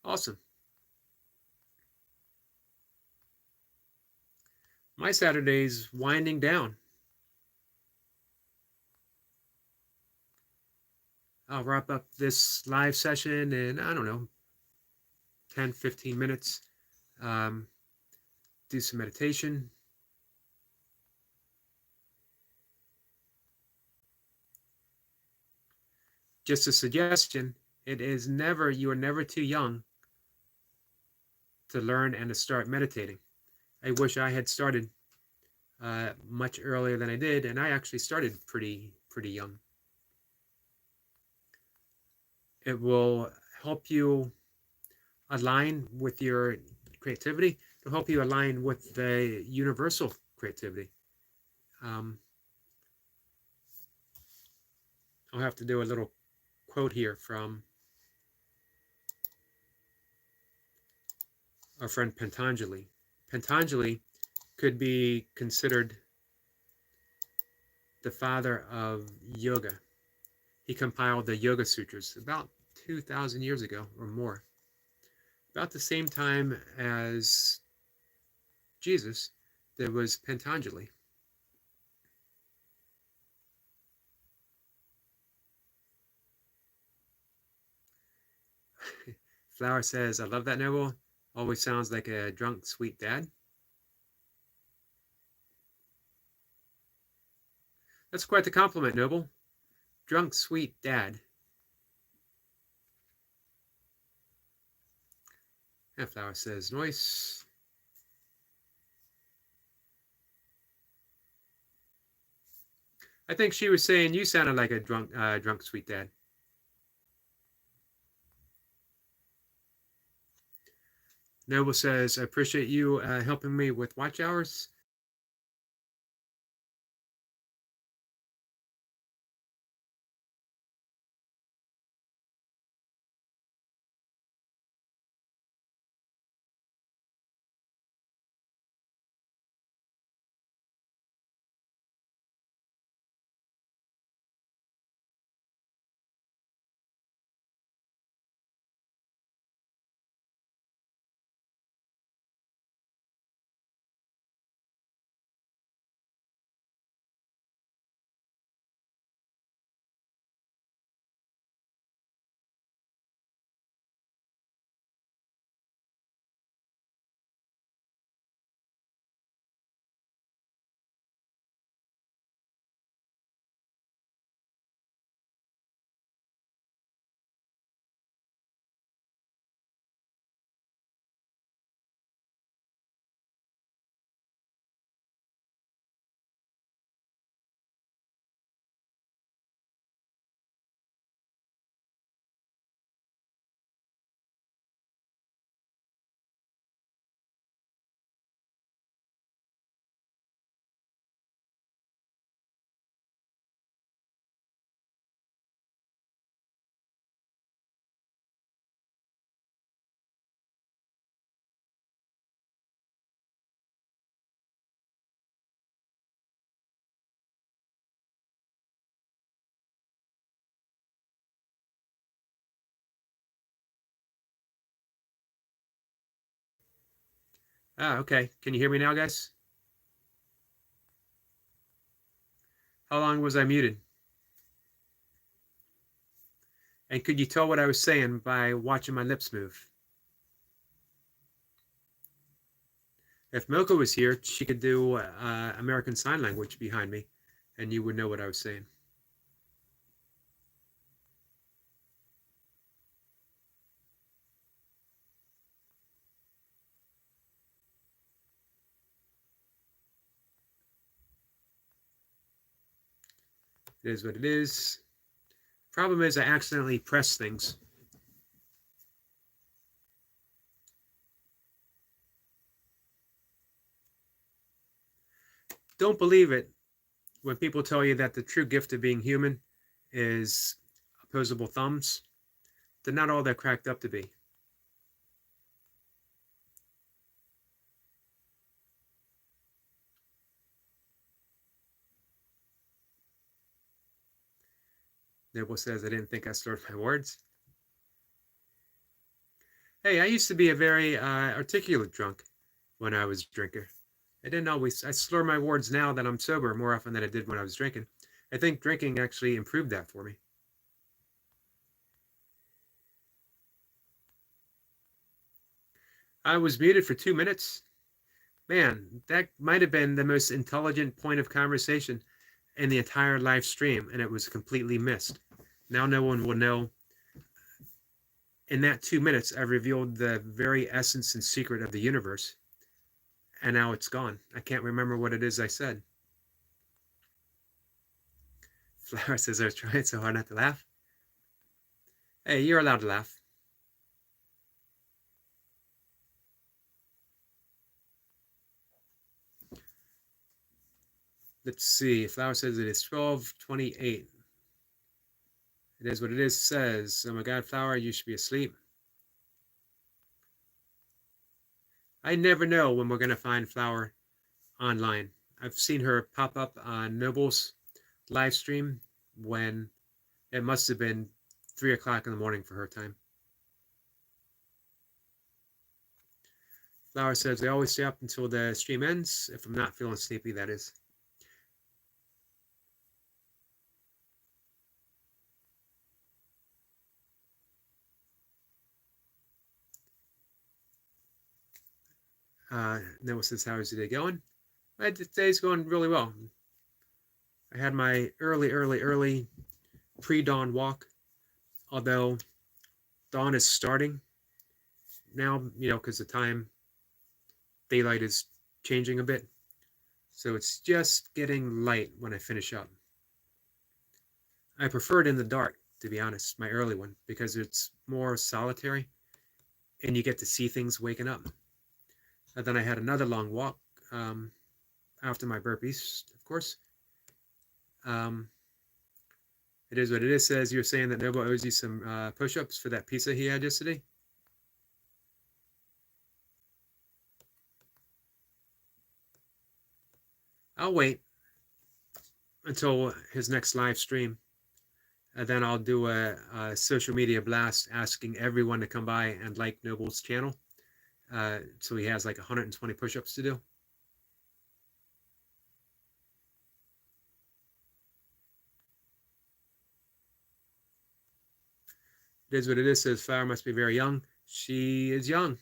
Awesome. My Saturday's winding down. I'll wrap up this live session in, I don't know, 10, 15 minutes. Do some meditation. Just a suggestion, you are never too young to learn and to start meditating. I wish I had started much earlier than I did, and I actually started pretty young. It will help you align with your creativity. It'll help you align with the universal creativity. I'll have to do a little quote here from our friend Patanjali. Patanjali could be considered the father of yoga. He compiled the Yoga Sutras about 2,000 years ago or more. About the same time as Jesus, there was Patanjali. Flower says, I love that, Noble. Always sounds like a drunk, sweet dad. That's quite the compliment, Noble. Drunk, sweet dad. And Flower says, nice. I think she was saying you sounded like a drunk, sweet dad. Noble says, I appreciate you helping me with watch hours. Ah, okay. Can you hear me now, guys? How long was I muted? And could you tell what I was saying by watching my lips move? If Milka was here, she could do American Sign Language behind me, and you would know what I was saying. It is what it is. Problem is, I accidentally press things. Don't believe it when people tell you that the true gift of being human is opposable thumbs. They're not all they're cracked up to be. Noble says, I didn't think I slurred my words. Hey, I used to be a very articulate drunk when I was a drinker. I slur my words now that I'm sober more often than I did when I was drinking. I think drinking actually improved that for me. I was muted for 2 minutes. Man, that might have been the most intelligent point of conversation in the entire live stream, and it was completely missed. Now no one will know. In that 2 minutes, I revealed the very essence and secret of the universe, and now it's gone. I can't remember what it is I said. Flower says I was trying so hard not to laugh. Hey, you're allowed to laugh. Let's see. Flower says it is 12:28. It is what it is. Says, oh my God, Flower, you should be asleep. I never know when we're going to find Flower online. I've seen her pop up on Noble's live stream when it must have been 3 o'clock in the morning for her time. Flower says, I always stay up until the stream ends, if I'm not feeling sleepy, that is. Noah says, how is the day going? The day's going really well. I had my early pre-dawn walk, although dawn is starting now, because the time daylight is changing a bit. So it's just getting light when I finish up. I prefer it in the dark, to be honest, my early one, because it's more solitary and you get to see things waking up. And then I had another long walk after my burpees, of course. It is what it is. Says you're saying that Nobo owes you some push-ups for that pizza he had yesterday. I'll wait until his next live stream. And then I'll do a social media blast asking everyone to come by and like Noble's channel. So he has like 120 push-ups to do. It is what it is. Says Flower must be very young. She is young.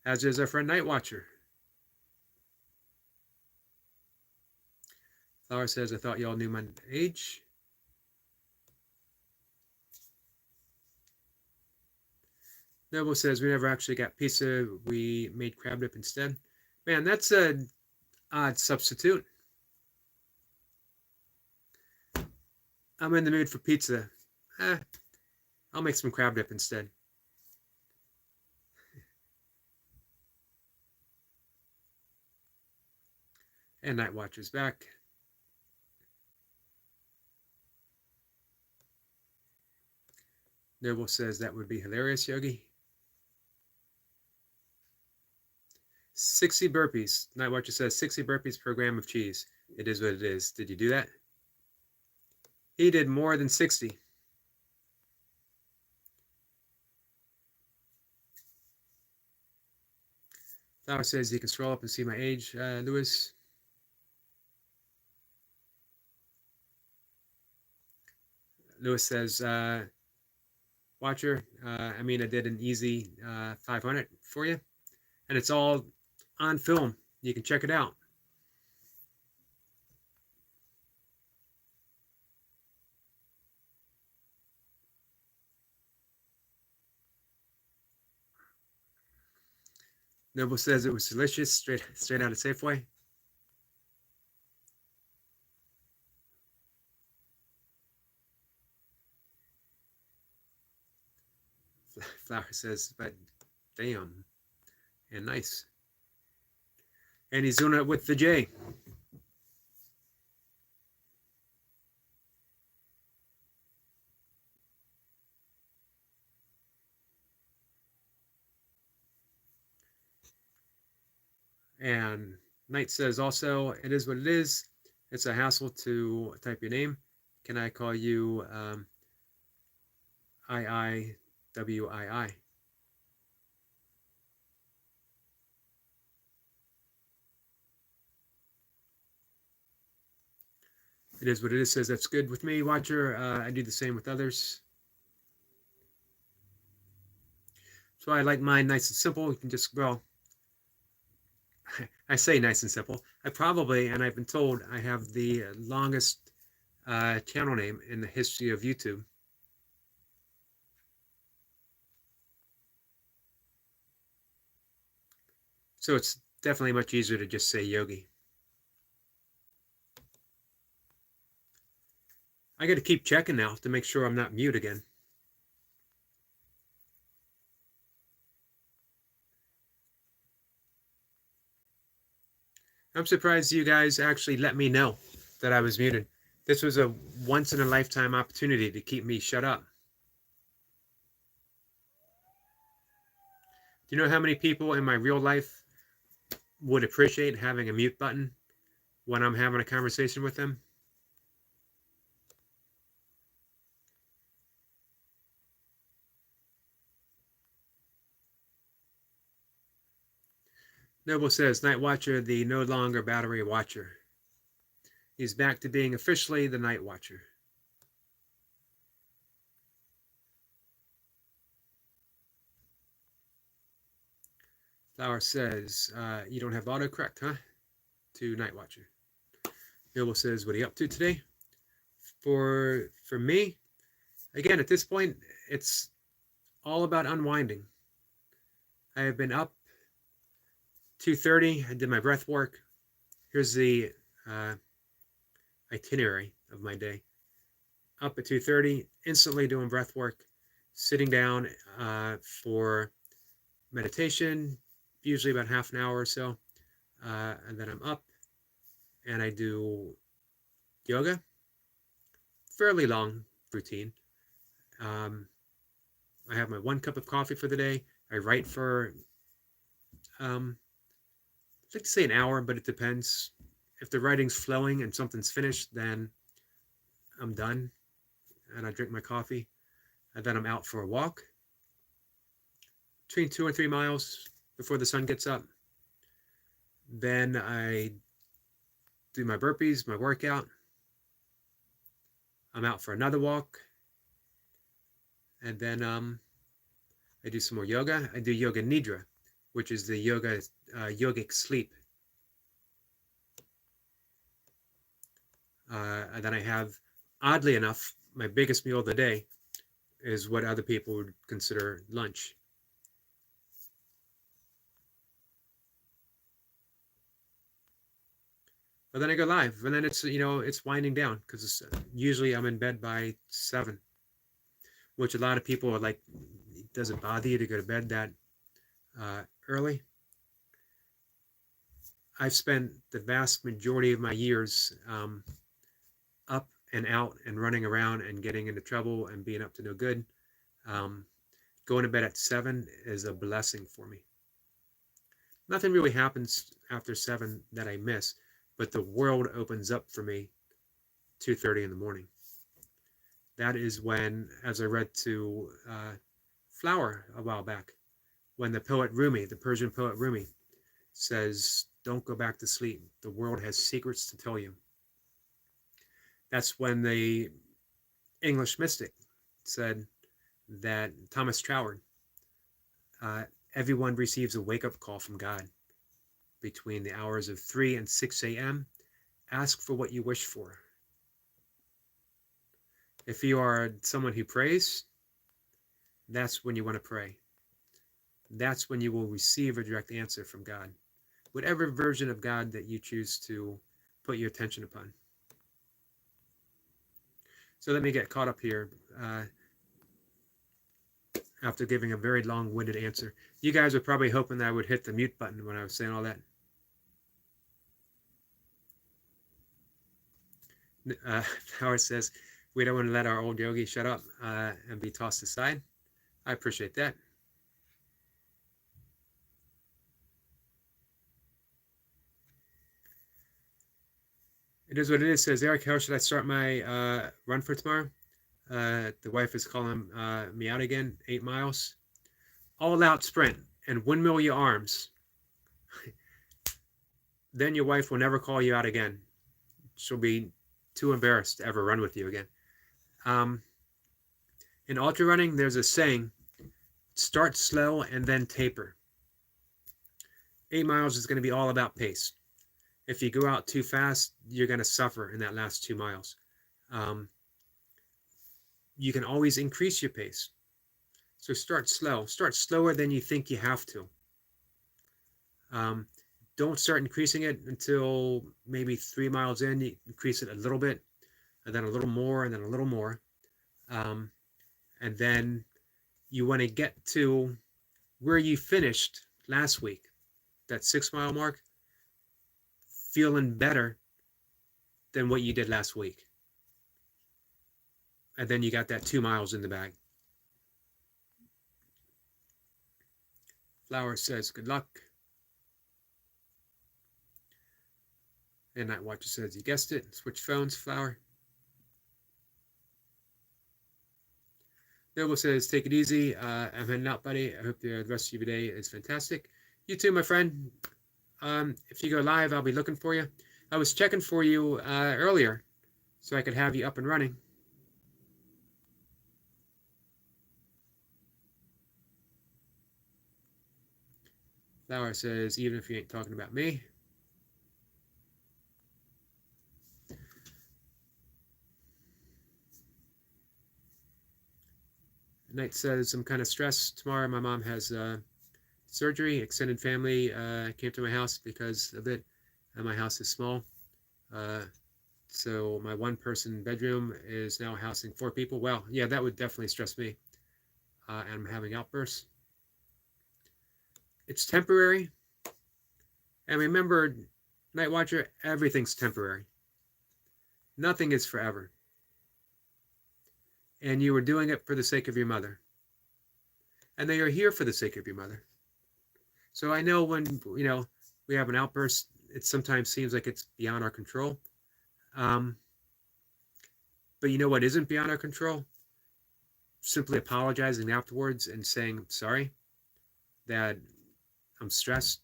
As is our friend Night Watcher. Flower says, I thought y'all knew my age. Noble says, we never actually got pizza. We made crab dip instead. Man, that's an odd substitute. I'm in the mood for pizza. I'll make some crab dip instead. And Night Watcher's back. Noble says that would be hilarious, Yogi. 60 burpees. Night Watcher says 60 burpees per gram of cheese. It is what it is. Did you do that? He did more than 60. Flower says you can scroll up and see my age, Lewis. Lewis says, Watcher, I did an easy 500 for you. And it's all on film. You can check it out. Noble says it was delicious, straight out of Safeway. Flower says, but damn, and nice. And he's doing it with the J. And Knight says also, it is what it is. It's a hassle to type your name. Can I call you IIWII? It is what it is. Says that's good with me, Watcher. I do the same with others. So I like mine nice and simple. You can just, well, I say nice and simple. I probably, and I've been told, I have the longest channel name in the history of YouTube. So it's definitely much easier to just say Yogi. I got to keep checking now to make sure I'm not mute again. I'm surprised you guys actually let me know that I was muted. This was a once-in-a-lifetime opportunity to keep me shut up. Do you know how many people in my real life would appreciate having a mute button when I'm having a conversation with them? Noble says, Night Watcher, the no longer battery watcher. He's back to being officially the Night Watcher. Flower says, you don't have autocorrect, huh? To Night Watcher. Noble says, what are you up to today? For me, again, at this point, it's all about unwinding. I have been up 2:30. I did my breath work. Here's the itinerary of my day. Up at 2:30, instantly doing breath work, sitting down for meditation, usually about half an hour or so, and then I'm up and I do yoga, fairly long routine. I have my 1 cup of coffee for the day. I write for, I'd like to say an hour, but it depends. If the writing's flowing and something's finished, then I'm done and I drink my coffee. And then I'm out for a walk between 2 and 3 miles before the sun gets up. Then I do my burpees, my workout. I'm out for another walk. And then I do some more yoga. I do yoga nidra, which is the yogic sleep. And then I have, oddly enough, my biggest meal of the day is what other people would consider lunch. But then I go live, and then it's winding down because usually I'm in bed by 7, which a lot of people are like, does it bother you to go to bed that early? I've spent the vast majority of my years up and out and running around and getting into trouble and being up to no good. Going to bed at 7 is a blessing for me. Nothing really happens after 7 that I miss, but the world opens up for me 2:30 in the morning. That is when, as I read to Flower a while back, when the poet Rumi, the Persian poet Rumi, says, don't go back to sleep. The world has secrets to tell you. That's when the English mystic said that Thomas Troward, everyone receives a wake-up call from God between the hours of 3 and 6 a.m. Ask for what you wish for. If you are someone who prays, that's when you want to pray. That's when you will receive a direct answer from God, whatever version of God that you choose to put your attention upon. So let me get caught up here after giving a very long-winded answer. You guys were probably hoping that I would hit the mute button when I was saying all that. Howard says, we don't want to let our old yogi shut up and be tossed aside. I appreciate that. It is what it is, says Eric. How should I start my run for tomorrow? The wife is calling me out again. 8 miles. All out sprint and windmill your arms. Then your wife will never call you out again. She'll be too embarrassed to ever run with you again. In ultra running, there's a saying, start slow and then taper. 8 miles is going to be all about pace. If you go out too fast, you're going to suffer in that last 2 miles. You can always increase your pace. So start slow. Start slower than you think you have to. Don't start increasing it until maybe 3 miles in. You increase it a little bit, and then a little more, and then a little more. And then you want to get to where you finished last week, that 6 mile mark, feeling better than what you did last week. And then you got that 2 miles in the bag. Flower says, good luck. And Night Watcher says, you guessed it. Switch phones, Flower. Noble says, take it easy. I'm heading out, buddy. I hope the rest of your day is fantastic. You too, my friend. If you go live, I'll be looking for you. I was checking for you earlier so I could have you up and running. Flower says, even if you ain't talking about me. Knight says, I'm kind of stressed. Tomorrow my mom has surgery. Extended family came to my house because of it. And my house is small. So my one-person bedroom is now housing 4 people. Well, yeah, that would definitely stress me. And I'm having outbursts. It's temporary. And remember, Night Watcher, everything's temporary. Nothing is forever. And you were doing it for the sake of your mother. And they are here for the sake of your mother. So I know when, we have an outburst, it sometimes seems like it's beyond our control. But you know what isn't beyond our control? Simply apologizing afterwards and saying, sorry, that I'm stressed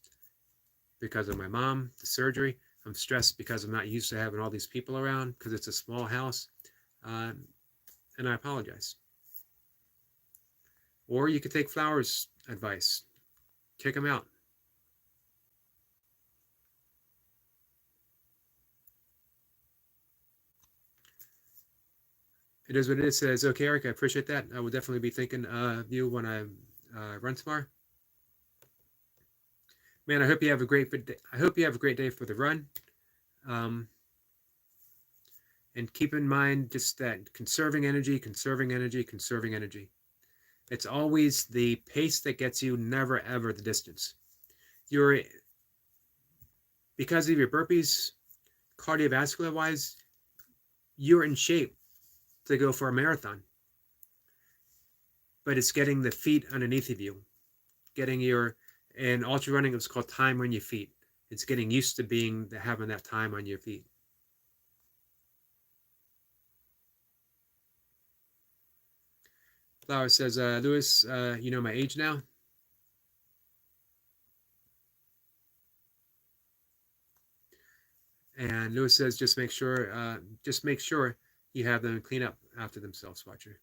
because of my mom, the surgery. I'm stressed because I'm not used to having all these people around because it's a small house. And I apologize. Or you could take Flower's advice. Kick him out. It is what it is. Says, okay, Eric, I appreciate that. I will definitely be thinking of you when I run tomorrow. Man, I hope you have a great day. I hope you have a great day for the run. And keep in mind just that conserving energy, conserving energy, conserving energy. It's always the pace that gets you, never ever the distance. Because of your burpees, cardiovascular wise, you're in shape to go for a marathon. But it's getting the feet underneath of you. In ultra running, it's called time on your feet. It's getting used to having that time on your feet. Flower says, Lewis, you know my age now? And Lewis says, just make sure you have them clean up after themselves, Watcher.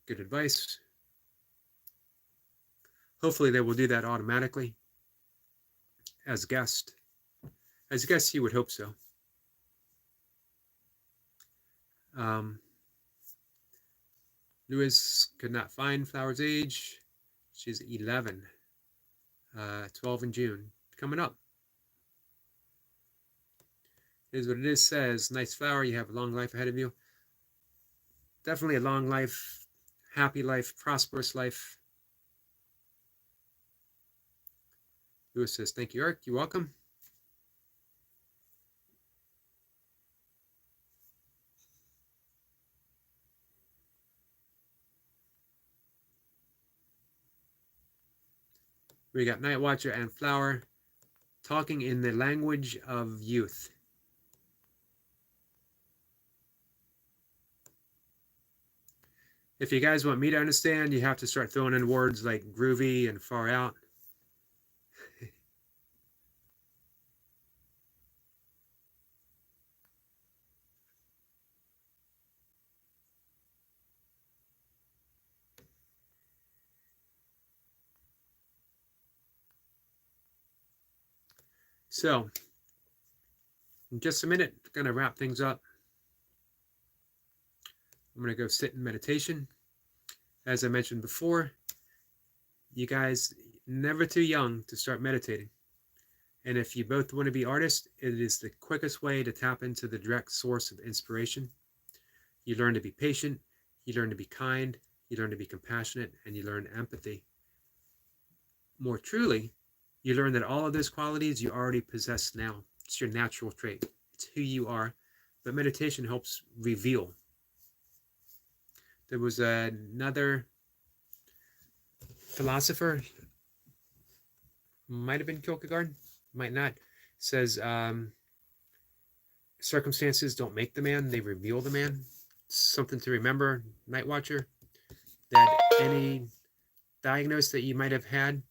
Good advice. Hopefully they will do that automatically. As a guest, you would hope so. Lewis could not find Flower's age. She's 11. 12 in June. Coming up. It is what it is. Says, nice Flower, you have a long life ahead of you. Definitely a long life, happy life, prosperous life. Lewis says, thank you, Eric. You're welcome. We got Night Watcher and Flower talking in the language of youth. If you guys want me to understand, you have to start throwing in words like groovy and far out. So, in just a minute, I'm going to wrap things up. I'm going to go sit in meditation. As I mentioned before, you guys, never too young to start meditating. And if you both want to be artists, it is the quickest way to tap into the direct source of inspiration. You learn to be patient, you learn to be kind, you learn to be compassionate, and you learn empathy. More truly, you learn that all of those qualities you already possess now. It's your natural trait. It's who you are. But meditation helps reveal. There was another philosopher, might have been Kierkegaard, might not. Says circumstances don't make the man, they reveal the man. Something to remember, Night Watcher, that any diagnosis that you might have had,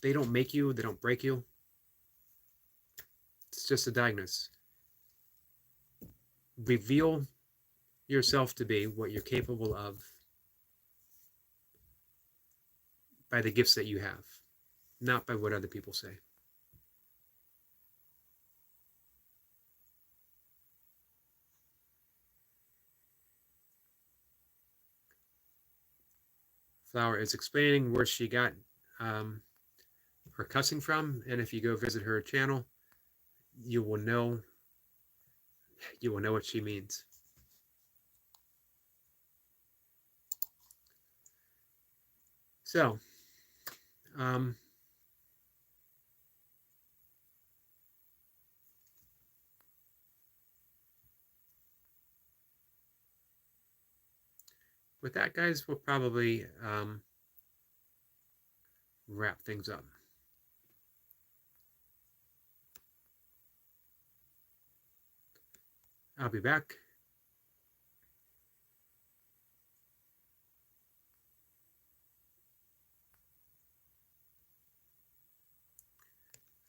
they don't make you, they don't break you. It's just a diagnosis. Reveal yourself to be what you're capable of by the gifts that you have, not by what other people say. Flower is explaining where she got her cussing from, and if you go visit her channel, you will know what she means. So, with that, guys, we'll probably wrap things up. I'll be back.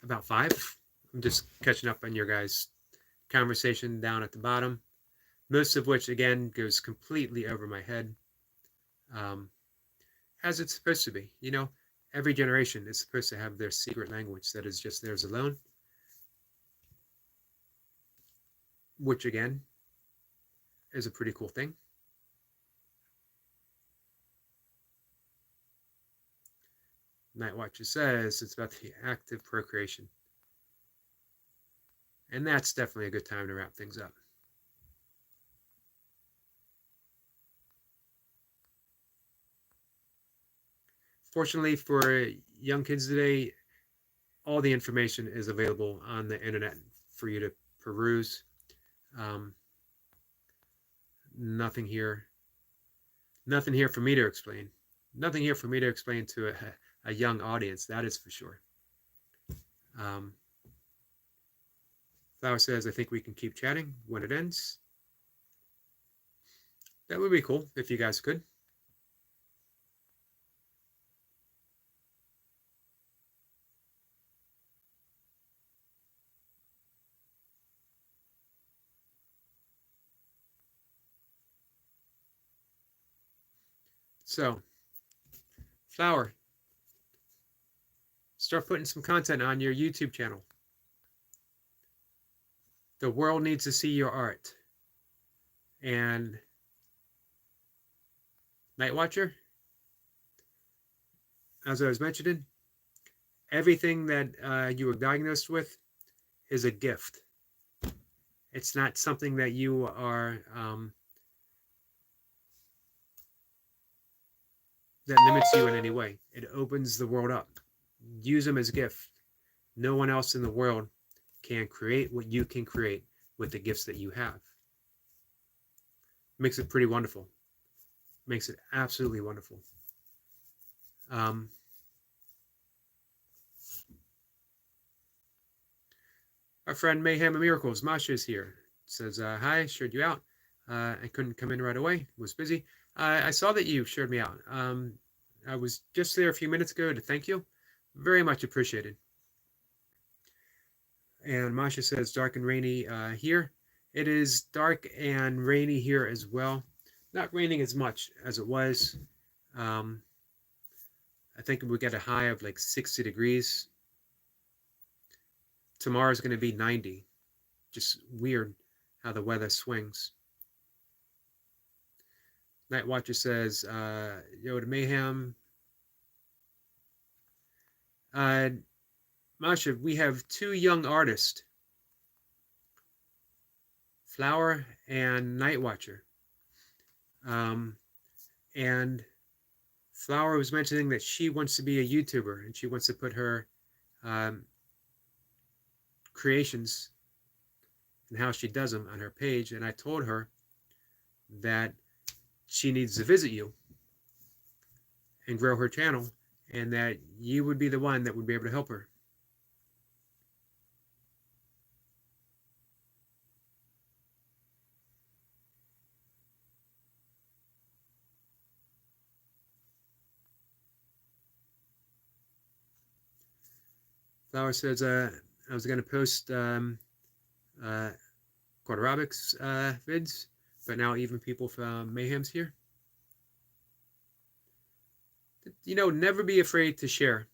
About 5. I'm just catching up on your guys' conversation down at the bottom, most of which, again, goes completely over my head, as it's supposed to be. You know, every generation is supposed to have their secret language that is just theirs alone, which, again, is a pretty cool thing. Night Watcher says it's about the active procreation. And that's definitely a good time to wrap things up. Fortunately for young kids today, all the information is available on the internet for you to peruse. Nothing here for me to explain. Nothing here for me to explain to a young audience, that is for sure. Flower says, I think we can keep chatting when it ends. That would be cool if you guys could. So, Flower, start putting some content on your YouTube channel. The world needs to see your art. And Night Watcher, as I was mentioning, everything that you were diagnosed with is a gift. It's not something that you are that limits you in any way. It opens the world up. Use them as a gift. No one else in the world can create what you can create with the gifts that you have. Makes it pretty wonderful. Makes it absolutely wonderful. Our friend Mayhem and Miracles, Masha, is here. Says, hi, shared you out. I couldn't come in right away. Was busy. I saw that you shared me out. I was just there a few minutes ago to thank you. Very much appreciated. And Masha says, dark and rainy here. It is dark and rainy here as well. Not raining as much as it was. I think we get a high of like 60 degrees. Tomorrow's going to be 90. Just weird how the weather swings. Night Watcher says, yo to Mayhem. Masha, we have 2 young artists, Flower and Night Watcher. And Flower was mentioning that she wants to be a YouTuber and she wants to put her creations and how she does them on her page. And I told her that she needs to visit you and grow her channel and that you would be the one that would be able to help her. Flower says, I was going to post uh, Quadrabics vids, but now even people from Mayhem's here. You know, never be afraid to share.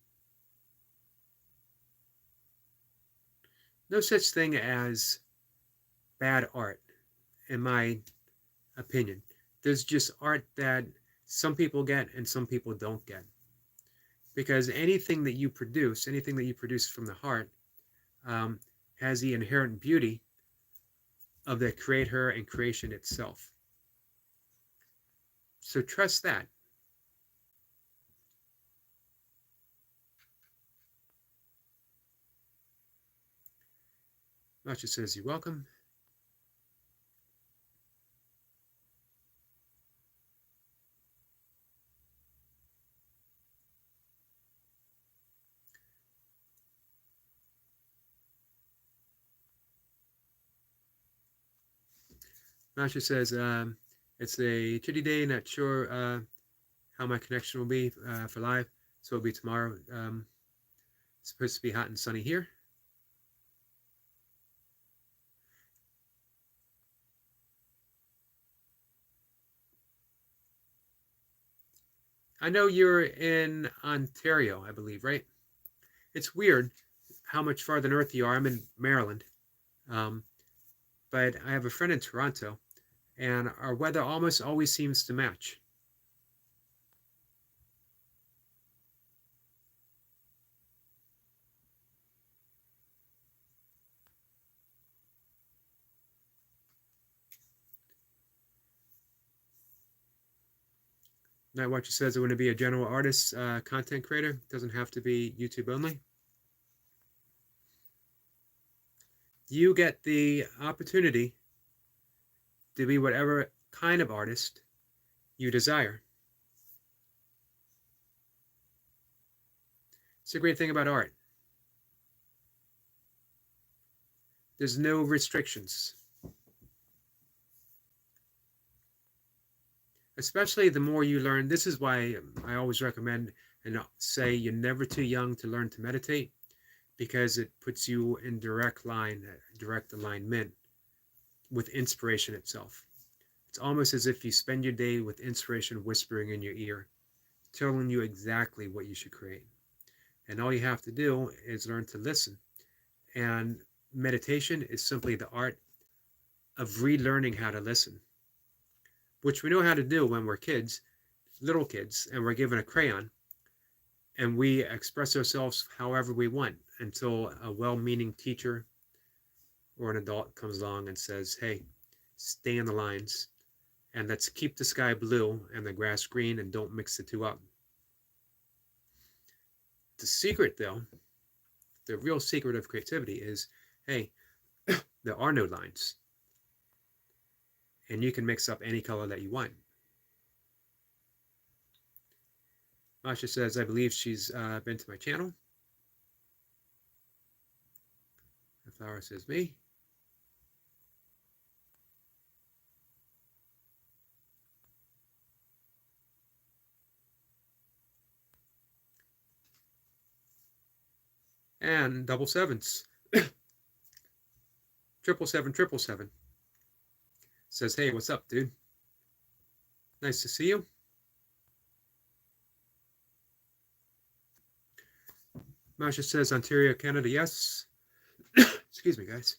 No such thing as bad art, in my opinion. There's just art that some people get and some people don't get. Because anything that you produce from the heart, has the inherent beauty of the creator and creation itself. So trust that. Masha says, you're welcome. Masha says, it's a chitty day, not sure how my connection will be for live, so it'll be tomorrow. It's supposed to be hot and sunny here. I know you're in Ontario, I believe, right? It's weird how much farther north you are. I'm in Maryland. But I have a friend in Toronto, and our weather almost always seems to match. Night Watcher says I want to be a general artist, content creator. Doesn't have to be YouTube only. You get the opportunity to be whatever kind of artist you desire. It's a great thing about art. There's no restrictions. Especially the more you learn. This is why I always recommend and say you're never too young to learn to meditate, because it puts you in direct alignment with inspiration itself. It's almost as if you spend your day with inspiration whispering in your ear, telling you exactly what you should create. And all you have to do is learn to listen. And meditation is simply the art of relearning how to listen, which we know how to do when we're kids, little kids, and we're given a crayon, and we express ourselves however we want until a well-meaning teacher or an adult comes along and says, hey, stay in the lines, and let's keep the sky blue and the grass green, and don't mix the two up. The secret, though, the real secret of creativity is, hey, there are no lines, and you can mix up any color that you want. Masha says, I believe she's been to my channel. The flower says me. And double sevens. 777. Says, hey, what's up, dude? Nice to see you. Masha says, Ontario, Canada, yes. Excuse me, guys.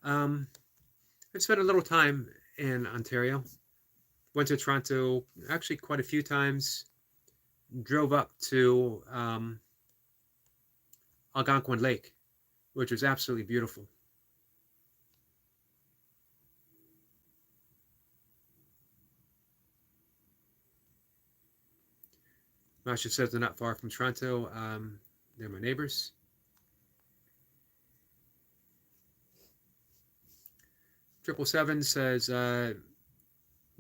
I spent a little time in Ontario. Went to Toronto actually quite a few times. Drove up to Algonquin Lake, which was absolutely beautiful. Masha says they're not far from Toronto. They're my neighbors. Triple Seven says, where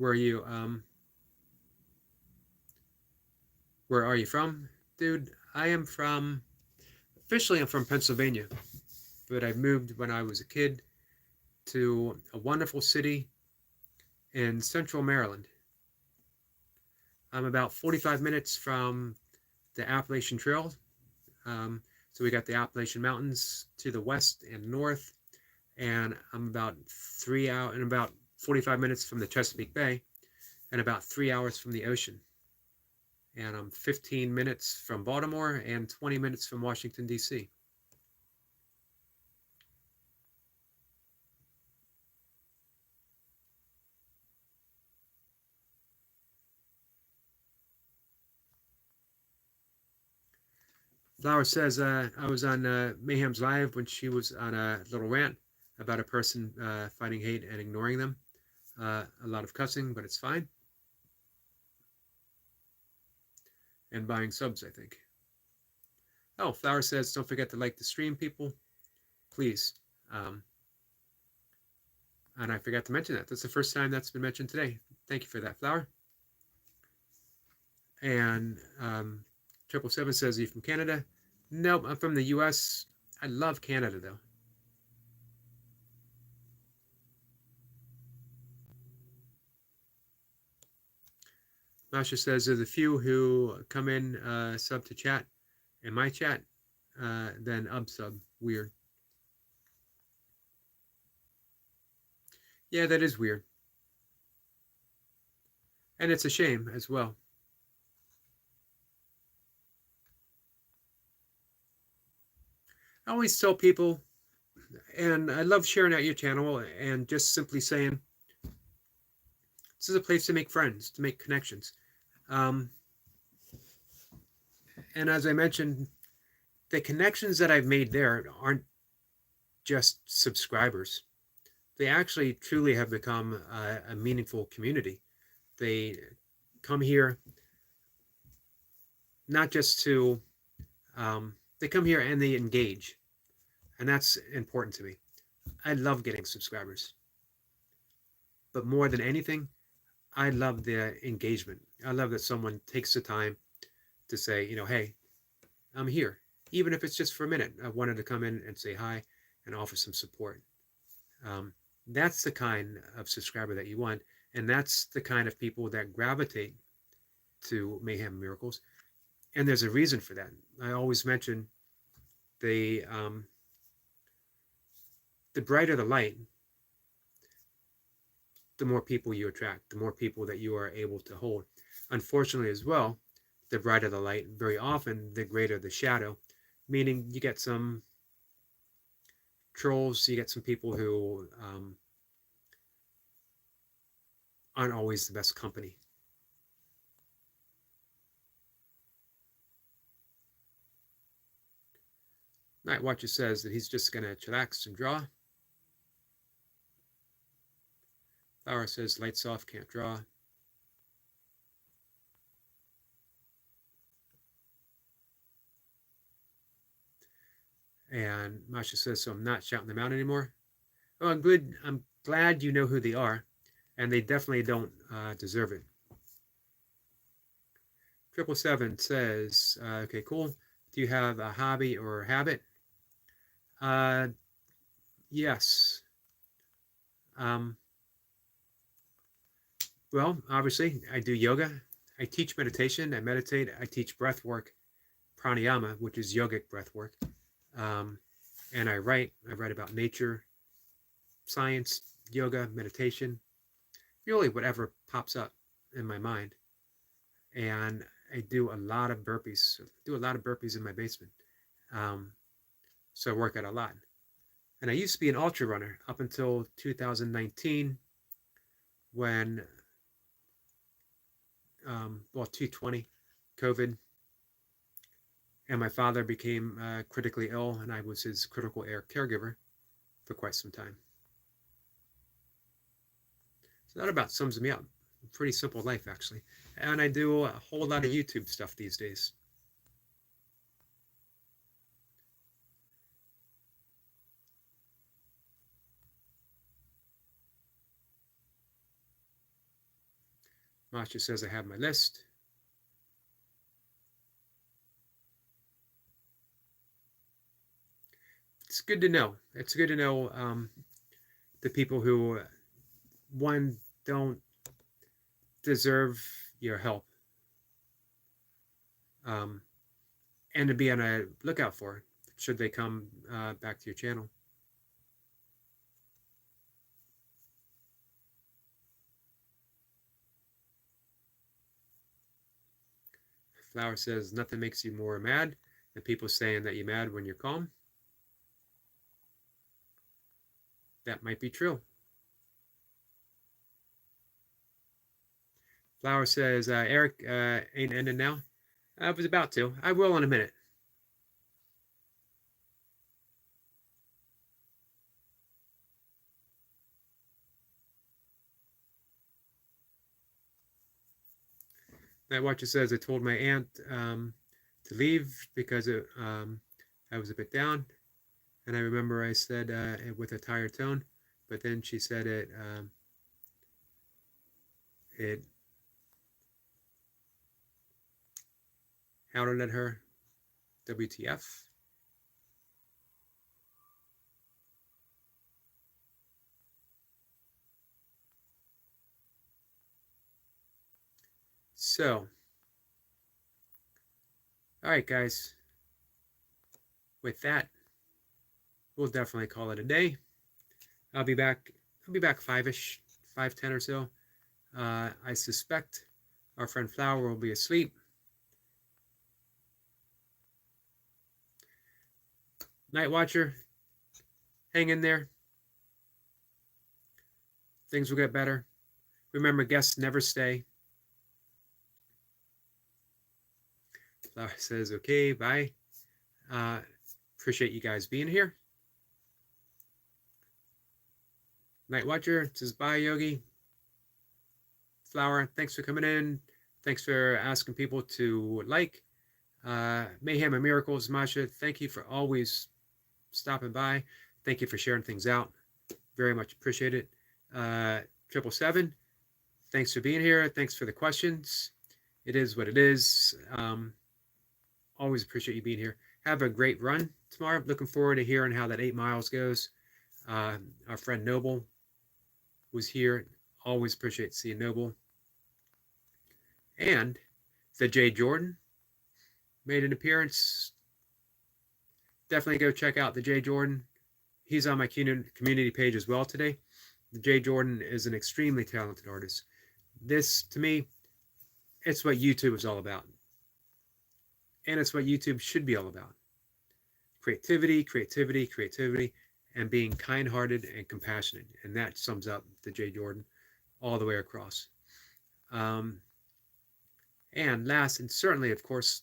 are you? Where are you from? Dude, officially I'm from Pennsylvania, but I moved when I was a kid to a wonderful city in central Maryland. I'm about 45 minutes from the Appalachian Trail. So we got the Appalachian Mountains to the west and north, and I'm about 3 hours and about 45 minutes from the Chesapeake Bay, and about 3 hours from the ocean. And I'm 15 minutes from Baltimore and 20 minutes from Washington, D.C. Flower says, I was on Mayhem's Live when she was on a little rant about a person fighting hate and ignoring them. A lot of cussing, but it's fine. And buying subs, I think. Oh, Flower says, don't forget to like the stream, people. Please. And I forgot to mention that. That's the first time that's been mentioned today. Thank you for that, Flower. And 777 says, are you from Canada? Nope, I'm from the U.S. I love Canada, though. Masha says, there's a few who come in sub to chat. In my chat, then sub. Weird. Yeah, that is weird. And it's a shame as well. I always tell people, and I love sharing out your channel and just simply saying, this is a place to make friends, to make connections. And as I mentioned, the connections that I've made there aren't just subscribers. They actually truly have become a meaningful community. They come here not just to, they come here and they engage. And that's important to me. I love getting subscribers. But more than anything, I love the engagement. I love that someone takes the time to say, hey, I'm here. Even if it's just for a minute, I wanted to come in and say hi and offer some support. That's the kind of subscriber that you want. And that's the kind of people that gravitate to Mayhem Miracles. And there's a reason for that. I always mention the brighter the light, the more people you attract, the more people that you are able to hold. Unfortunately, as well, the brighter the light, very often the greater the shadow, meaning you get some trolls, you get some people who aren't always the best company. Night Watcher says that he's just going to chillax and draw. Flower says lights off, can't draw. And Masha says, so I'm not shouting them out anymore. Oh, I'm good. I'm glad you know who they are, and they definitely don't deserve it. 777 says, okay, cool. Do you have a hobby or habit? Yes. Well, obviously, I do yoga. I teach meditation. I meditate. I teach breath work, pranayama, which is yogic breath work. And I write. I write about nature, science, yoga, meditation, really whatever pops up in my mind. And I do a lot of burpees. Do a lot of burpees in my basement. So I work out a lot. And I used to be an ultra runner up until 2019 when, 2020, COVID, and my father became critically ill, and I was his critical care caregiver for quite some time. So that about sums me up. A pretty simple life, actually. And I do a whole lot of YouTube stuff these days. Masha says I have my list. it's good to know. It's good to know the people who, one, don't deserve your help, and to be on a lookout for should they come back to your channel. Flower says nothing makes you more mad than people saying that you're mad when you're calm. That might be true. Flower says, Eric, ain't ending now. I was about to. I will in a minute. Night Watcher says, I told my aunt to leave because I was a bit down. And I remember I said it with a tired tone, but then she said it howled at her. WTF. So, all right, guys. With that, we'll definitely call it a day. I'll be back 5-ish, 5:10 or so. I suspect our friend Flower will be asleep. Night Watcher, hang in there. Things will get better. Remember, guests never stay. Flower says, okay, bye. Appreciate you guys being here. Night Watcher says, bye, Yogi. Flower, thanks for coming in. Thanks for asking people to like. Mayhem and Miracles, Masha, thank you for always stopping by. Thank you for sharing things out. Very much appreciate it. 777, thanks for being here. Thanks for the questions. It is what it is. Always appreciate you being here. Have a great run tomorrow. Looking forward to hearing how that 8 miles goes. Our friend Noble was here. Always appreciate seeing Noble. And the Jay Jordan made an appearance. Definitely go check out the Jay Jordan. He's on my community page as well today. The Jay Jordan is an extremely talented artist. This, to me, it's what YouTube is all about. And it's what YouTube should be all about. Creativity, creativity, creativity, and being kind-hearted and compassionate. And that sums up the Jay Jordan all the way across. And last, and certainly, of course,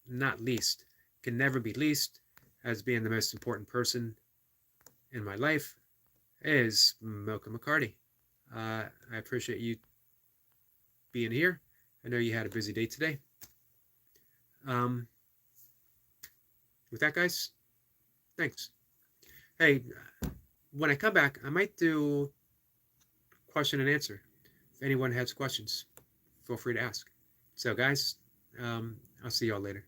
not least, can never be least, as being the most important person in my life, is Mocha McCarty. I appreciate you being here. I know you had a busy day today. With that, guys, thanks. Hey, when I come back, I might do question and answer. If anyone has questions, feel free to ask. So, guys, I'll see y'all later.